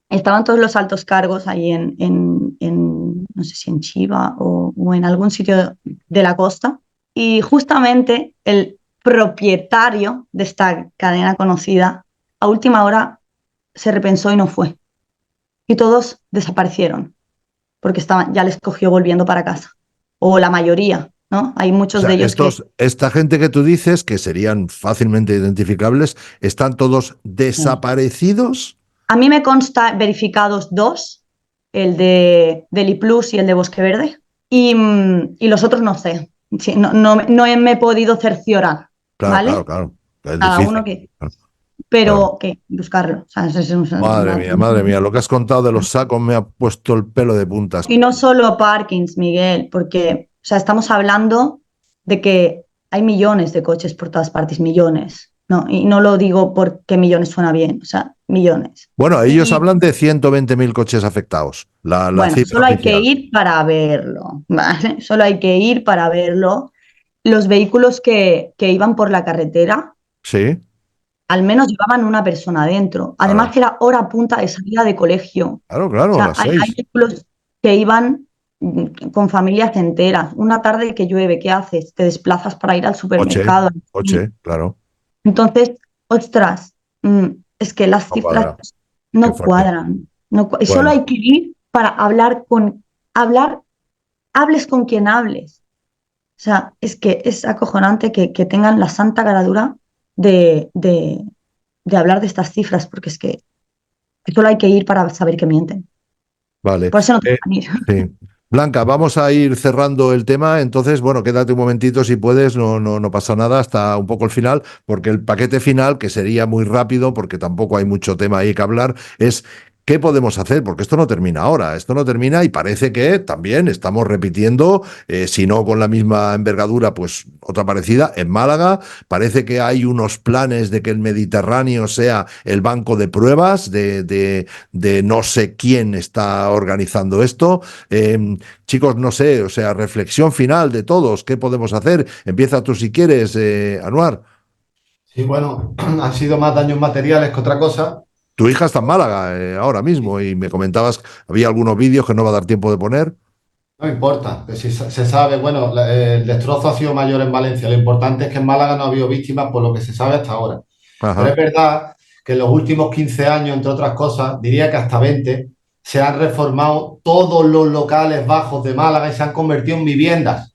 estaban todos los altos cargos ahí no sé si en Chiva o en algún sitio de la costa. Y justamente el propietario de esta cadena conocida, a última hora se repensó y no fue. Y todos desaparecieron, porque ya les cogió volviendo para casa. O la mayoría, ¿no? Hay muchos de ellos esta gente que tú dices, que serían fácilmente identificables, ¿están todos desaparecidos? A mí me consta verificados 2, el de Deliplus y el de Bosque Verde, y los otros no sé. Sí, no me he podido cerciorar, Claro, ¿vale? claro. Es Cada difícil. uno pero que buscarlo. O sea, Madre mía, lo que has contado de los sacos me ha puesto el pelo de puntas. Y no solo parkings, Miguel, porque o sea, estamos hablando de que hay millones de coches por todas partes, millones. No, y no lo digo porque millones suena bien, o sea, millones. Bueno, ellos hablan de 120.000 coches afectados. Bueno, cifra solo hay oficial. que ir para verlo, ¿vale? Solo hay que ir para verlo. Los vehículos que iban por la carretera, Sí. al menos llevaban una persona dentro. Además que era hora punta de salida de colegio. Claro, O sea, las hay 6. vehículos que iban con familias enteras. Una tarde que llueve, ¿qué haces? Te desplazas para ir al supermercado. Coche, claro. Entonces, ostras, es que las No cifras cuadra. no Qué fuerte. cuadran. Y solo hay que ir para hables con quien hables. O sea, es que es acojonante que tengan la santa gradura de hablar de estas cifras, porque es que solo hay que ir para saber que mienten. Vale. Por eso no te dejan ir. Sí. Blanca, vamos a ir cerrando el tema, entonces, bueno, quédate un momentito si puedes, no pasa nada hasta un poco el final, porque el paquete final, que sería muy rápido, porque tampoco hay mucho tema ahí que hablar, es ¿qué podemos hacer? Porque esto no termina ahora, esto no termina y parece que también estamos repitiendo, si no con la misma envergadura, pues otra parecida, en Málaga, parece que hay unos planes de que el Mediterráneo sea el banco de pruebas de no sé quién está organizando esto. Chicos, no sé, o sea, reflexión final de todos, ¿qué podemos hacer? Empieza tú si quieres, Anuar. Sí, bueno, han sido más daños materiales que otra cosa. Tu hija está en Málaga ahora mismo y me comentabas que había algunos vídeos que no va a dar tiempo de poner. No importa, que si se sabe, bueno, el destrozo ha sido mayor en Valencia. Lo importante es que en Málaga no ha habido víctimas por lo que se sabe hasta ahora. Pero es Ajá. verdad que en los últimos 15 años, entre otras cosas, diría que hasta 20, se han reformado todos los locales bajos de Málaga y se han convertido en viviendas.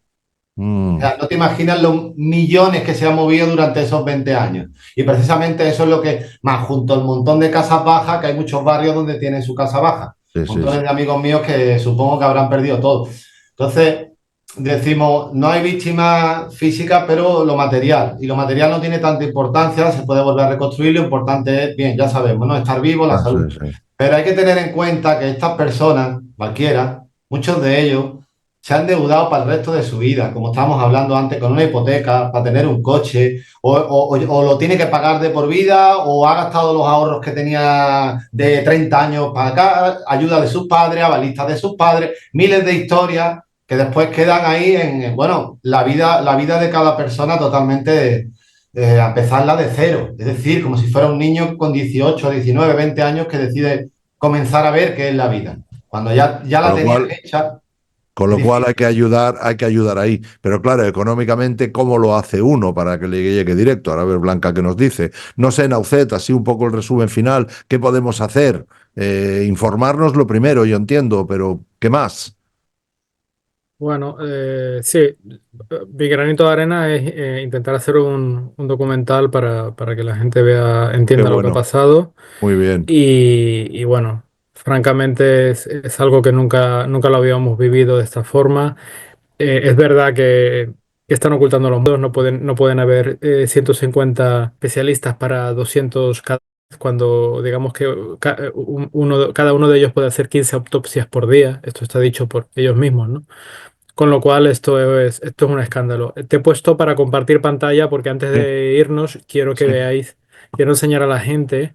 O Mm, sea, no te imaginas los millones que se han movido durante esos 20 años. Y precisamente eso es lo que, más junto al montón de casas bajas, que hay muchos barrios donde tienen su casa baja. sí, sí, Montones sí. de amigos míos que supongo que habrán perdido todo. Entonces, decimos, no hay víctimas físicas, pero lo material. Y lo material no tiene tanta importancia, se puede volver a reconstruir. Lo importante es, bien, ya sabemos, ¿no? Estar vivo, la Ah, sí, salud. sí. Pero hay que tener en cuenta que estas personas, cualquiera, muchos de ellos, se han endeudado para el resto de su vida, como estábamos hablando antes, con una hipoteca, para tener un coche, o lo tiene que pagar de por vida, o ha gastado los ahorros que tenía de 30 años para acá, ayuda de sus padres, avalistas de sus padres, miles de historias que después quedan ahí en, bueno, la vida de cada persona totalmente a empezarla de cero. Es decir, como si fuera un niño con 18, 19, 20 años que decide comenzar a ver qué es la vida. Cuando ya Con la lo tenía cual, hecha, con es lo cual difícil. hay que ayudar ahí. Pero claro, económicamente, ¿cómo lo hace uno para que le llegue directo? Ahora a ver, Blanca, ¿qué nos dice? No sé, Naucet, así un poco el resumen final. ¿Qué podemos hacer? Informarnos lo primero, yo entiendo, pero ¿qué más? Bueno, sí, mi granito de arena es intentar hacer un documental para que la gente vea, Qué entienda lo que ha bueno, pasado. muy bien. Y bueno, francamente es algo que nunca lo habíamos vivido de esta forma. Es verdad que están ocultando los medios, no pueden haber 150 especialistas para 200 cada vez, cuando digamos que cada uno de ellos puede hacer 15 autopsias por día. Esto está dicho por ellos mismos, ¿no? Con lo cual esto es un escándalo. Te he puesto para compartir pantalla porque antes Sí, de irnos quiero que sí. veáis, quiero enseñar a la gente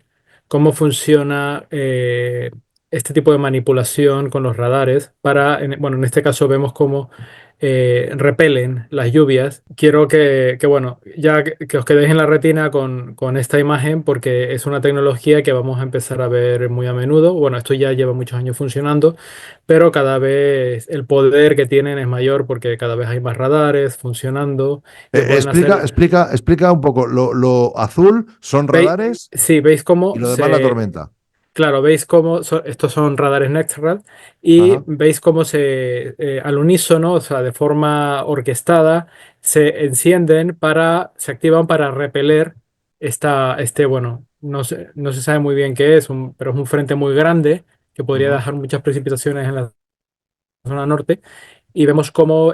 cómo funciona este tipo de manipulación con los radares bueno, en este caso vemos cómo repelen las lluvias. Quiero bueno, ya que os quedéis en la retina con esta imagen porque es una tecnología que vamos a empezar a ver muy a menudo. Bueno, esto ya lleva muchos años funcionando, pero cada vez el poder que tienen es mayor porque cada vez hay más radares funcionando que pueden hacer. Explica un poco. Lo azul son ¿Veis? radares Sí, veis y cómo lo demás la tormenta. claro, veis cómo estos son radares Nexrad y Ajá. veis cómo al unísono, o sea, de forma orquestada, se activan para repeler bueno, no se sabe muy bien qué es, pero es un frente muy grande que podría Ujú. dejar muchas precipitaciones en la zona norte y vemos cómo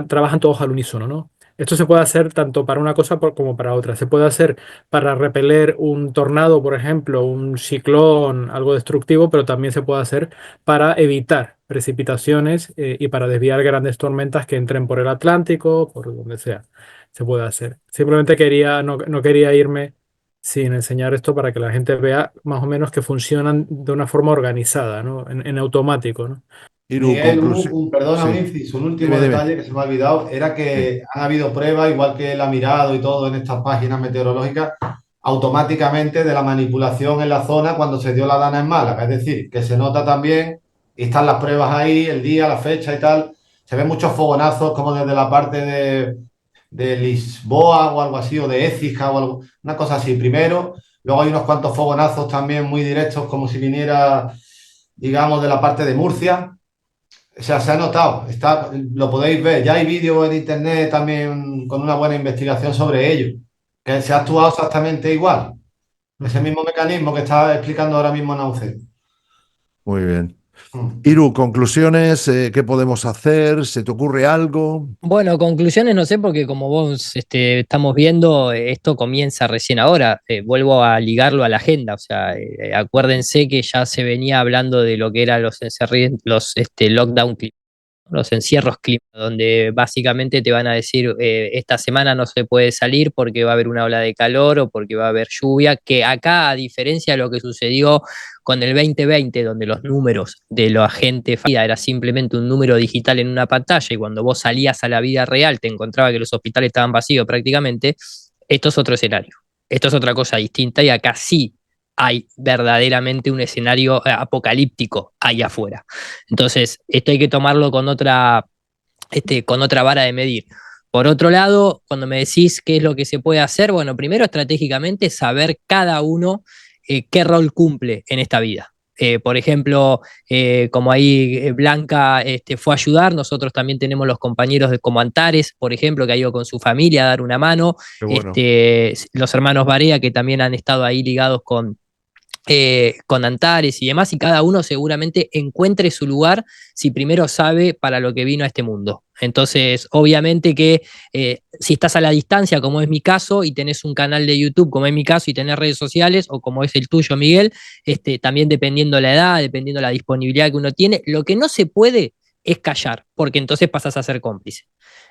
trabajan todos al unísono, ¿no? Esto se puede hacer tanto para una cosa como para otra. Se puede hacer para repeler un tornado, por ejemplo, un ciclón, algo destructivo, pero también se puede hacer para evitar precipitaciones y para desviar grandes tormentas que entren por el Atlántico, por donde sea. Se puede hacer. Simplemente no quería irme sin enseñar esto para que la gente vea más o menos que funcionan de una forma organizada, ¿no? En automático, ¿no? Iru, Miguel, conclusión. perdona, un Sí, inciso, un último dime, dime. detalle que se me ha olvidado, era Sí. que han habido pruebas, igual que él ha mirado y todo en estas páginas meteorológicas, automáticamente de la manipulación en la zona cuando se dio la dana en Málaga. Es decir, que se nota también, y están las pruebas ahí, el día, la fecha y tal. Se ven muchos fogonazos como desde la parte de Lisboa o algo así, o de Écija o algo, una cosa así primero. Luego hay unos cuantos fogonazos también muy directos, como si viniera, digamos, de la parte de Murcia. O sea, se ha notado, lo podéis ver. Ya hay vídeos en internet también con una buena investigación sobre ello, que se ha actuado exactamente igual. Ese Ujú. mismo mecanismo que está explicando ahora mismo Nauce. Muy bien. Iru, conclusiones, ¿qué podemos hacer? ¿Se te ocurre algo? Bueno, conclusiones no sé, porque como vos estamos viendo, esto comienza recién ahora. Vuelvo a ligarlo a la agenda. O sea, acuérdense que ya se venía hablando de lo que eran los lockdown, los encierros clima, donde básicamente te van a decir esta semana no se puede salir porque va a haber una ola de calor o porque va a haber lluvia, que acá, a diferencia de lo que sucedió con el 2020, donde los números de la gente fallida era simplemente un número digital en una pantalla y cuando vos salías a la vida real te encontraba que los hospitales estaban vacíos prácticamente, esto es otro escenario, esto es otra cosa distinta y acá sí hay verdaderamente un escenario apocalíptico ahí afuera. Entonces, esto hay que tomarlo con otra vara de medir. Por otro lado, cuando me decís qué es lo que se puede hacer, bueno, primero estratégicamente saber cada uno qué rol cumple en esta vida. Por ejemplo, como ahí Blanca fue a ayudar, nosotros también tenemos los compañeros como Antares, por ejemplo, que ha ido con su familia a dar una mano, Qué bueno. los hermanos Barea, que también han estado ahí ligados con Antares y demás, y cada uno seguramente encuentre su lugar si primero sabe para lo que vino a este mundo. Entonces, obviamente que si estás a la distancia, como es mi caso, y tenés un canal de YouTube, como es mi caso, y tenés redes sociales, o como es el tuyo, Miguel, también dependiendo la edad, dependiendo la disponibilidad que uno tiene, lo que no se puede es callar, porque entonces pasás a ser cómplice.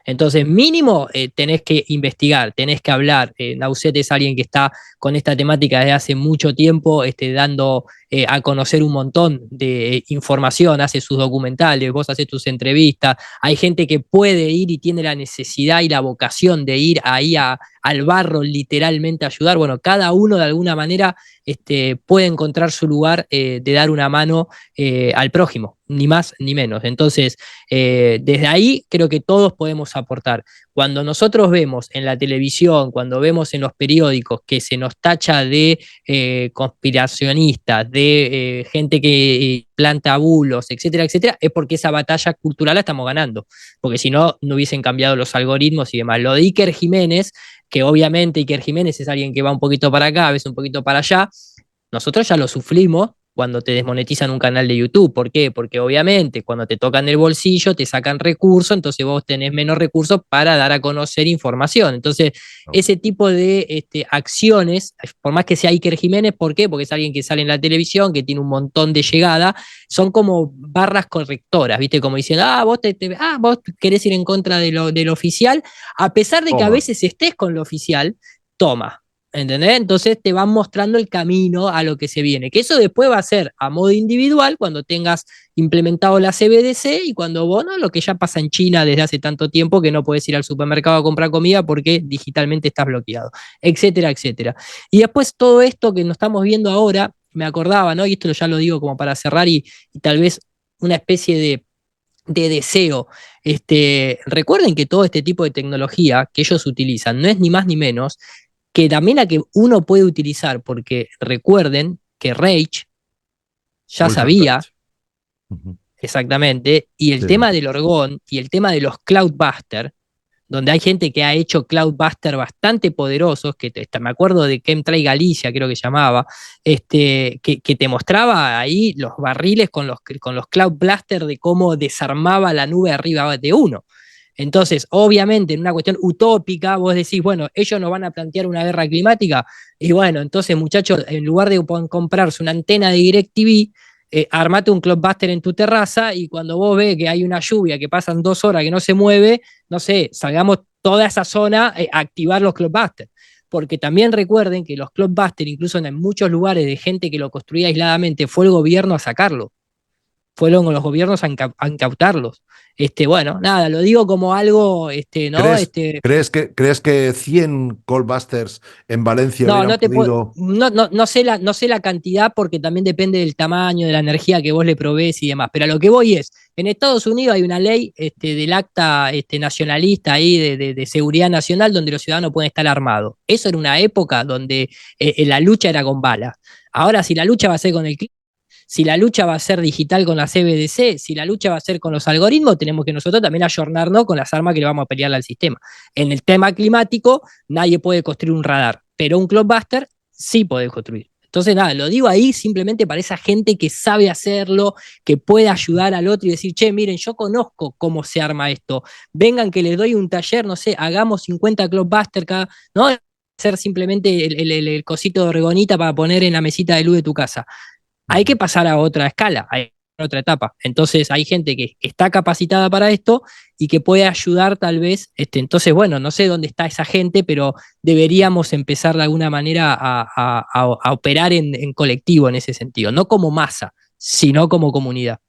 Entonces, mínimo tenés que investigar, tenés que hablar. Nauset es alguien que está con esta temática desde hace mucho tiempo, dando a conocer un montón de información, hace sus documentales, vos haces tus entrevistas, hay gente que puede ir y tiene la necesidad y la vocación de ir ahí al barro literalmente a ayudar. Bueno, cada uno de alguna manera puede encontrar su lugar de dar una mano al prójimo, ni más ni menos. Entonces, desde ahí creo que todos podemos aportar. Cuando nosotros vemos en la televisión, cuando vemos en los periódicos que se nos tacha de conspiracionistas, de gente que planta bulos, etcétera, etcétera, es porque esa batalla cultural la estamos ganando, porque si no, no hubiesen cambiado los algoritmos y demás. Lo de Iker Jiménez, que obviamente Iker Jiménez es alguien que va un poquito para acá, a veces un poquito para allá, nosotros ya lo sufrimos cuando te desmonetizan un canal de YouTube. ¿Por qué? Porque obviamente cuando te tocan el bolsillo te sacan recursos, entonces vos tenés menos recursos para dar a conocer información. Entonces, ese tipo de acciones, por más que sea Iker Jiménez, ¿por qué? Porque es alguien que sale en la televisión, que tiene un montón de llegada, son como barras correctoras, ¿viste? Como diciendo, vos querés ir en contra del oficial, a pesar de que a veces estés con lo oficial, toma. ¿Entendés? Entonces te van mostrando el camino a lo que se viene. Que eso después va a ser a modo individual cuando tengas implementado la CBDC y cuando vos, ¿no? Lo que ya pasa en China desde hace tanto tiempo que no podés ir al supermercado a comprar comida porque digitalmente estás bloqueado, etcétera, etcétera. Y después todo esto que nos estamos viendo ahora, me acordaba, ¿no? Y esto ya lo digo como para cerrar y tal vez una especie de deseo. Recuerden que todo este tipo de tecnología que ellos utilizan no es ni más ni menos que también la que uno puede utilizar, porque recuerden que Rage ya sabía exactamente, y el tema del Orgón y el tema de los Cloudbuster, donde hay gente que ha hecho Cloudbuster bastante poderosos, que me acuerdo de Chemtrail Galicia, creo que llamaba, que te mostraba ahí los barriles con los Cloud Blaster de cómo desarmaba la nube arriba de uno. Entonces, obviamente, en una cuestión utópica, vos decís, bueno, ellos nos van a plantear una guerra climática, y bueno, entonces, muchachos, en lugar de comprarse una antena de DirecTV, armate un Cloudbuster en tu terraza y cuando vos ves que hay una lluvia que pasan 2 horas que no se mueve, no sé, salgamos toda esa zona a activar los Cloudbusters. Porque también recuerden que los Cloudbusters, incluso en muchos lugares de gente que lo construía aisladamente, fue el gobierno a sacarlo. Fueron los gobiernos a incautarlos. Bueno, nada, lo digo como algo, ¿no? ¿Crees que 100 Callbusters en Valencia No, hubieran podido? no sé la cantidad porque también depende del tamaño, de la energía que vos le provees y demás. Pero a lo que voy es, en Estados Unidos hay una ley del acta nacionalista ahí de seguridad nacional donde los ciudadanos pueden estar armados. Eso era una época donde la lucha era con balas. Ahora, si la lucha va a ser con el clima, si la lucha va a ser digital con la CBDC, si la lucha va a ser con los algoritmos, tenemos que nosotros también ayornarnos con las armas que le vamos a pelear al sistema. En el tema climático, nadie puede construir un radar, pero un Cloudbuster sí puede construir. Entonces, nada, lo digo ahí simplemente para esa gente que sabe hacerlo, que puede ayudar al otro y decir, che, miren, yo conozco cómo se arma esto. Vengan que les doy un taller, no sé, hagamos 50 Cloudbuster cada, ¿no? Hacer simplemente el cosito de orgonita para poner en la mesita de luz de tu casa. Hay que pasar a otra escala, a otra etapa. Entonces hay gente que está capacitada para esto y que puede ayudar tal vez. Entonces, bueno, no sé dónde está esa gente, pero deberíamos empezar de alguna manera a operar en colectivo en ese sentido, no como masa, sino como comunidad.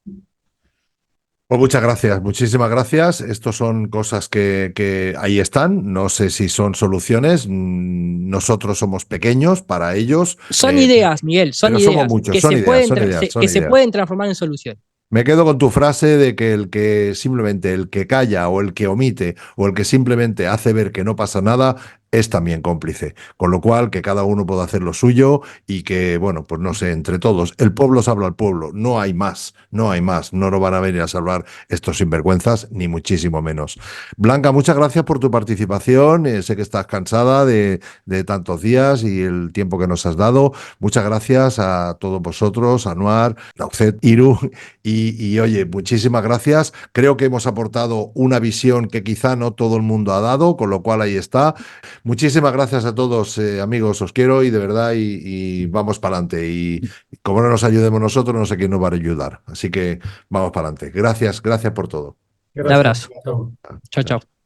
Pues muchas gracias, muchísimas gracias. Estos son cosas que ahí están. No sé si son soluciones. Nosotros somos pequeños para ellos. Son ideas, Miguel, son pero somos ideas muchos, que son se ideas, pueden, son ideas, son que se ideas. pueden transformar en soluciones. Me quedo con tu frase de que el que simplemente el que calla o el que omite o el que simplemente hace ver que no pasa nada es también cómplice. Con lo cual, que cada uno pueda hacer lo suyo y que, bueno, pues no sé, entre todos, el pueblo salva al pueblo. No hay más, no hay más. No nos van a venir a salvar estos sinvergüenzas, ni muchísimo menos. Blanca, muchas gracias por tu participación. Sé que estás cansada de tantos días y el tiempo que nos has dado. Muchas gracias a todos vosotros, a Anuar, Naucet, Iru. Oye, muchísimas gracias. Creo que hemos aportado una visión que quizá no todo el mundo ha dado, con lo cual ahí está. Muchísimas gracias a todos, amigos, os quiero y de verdad y vamos para adelante. Y como no nos ayudemos nosotros, no sé quién nos va a ayudar. Así que vamos para adelante. Gracias, gracias por todo. Un abrazo. Chao. Chao, chao.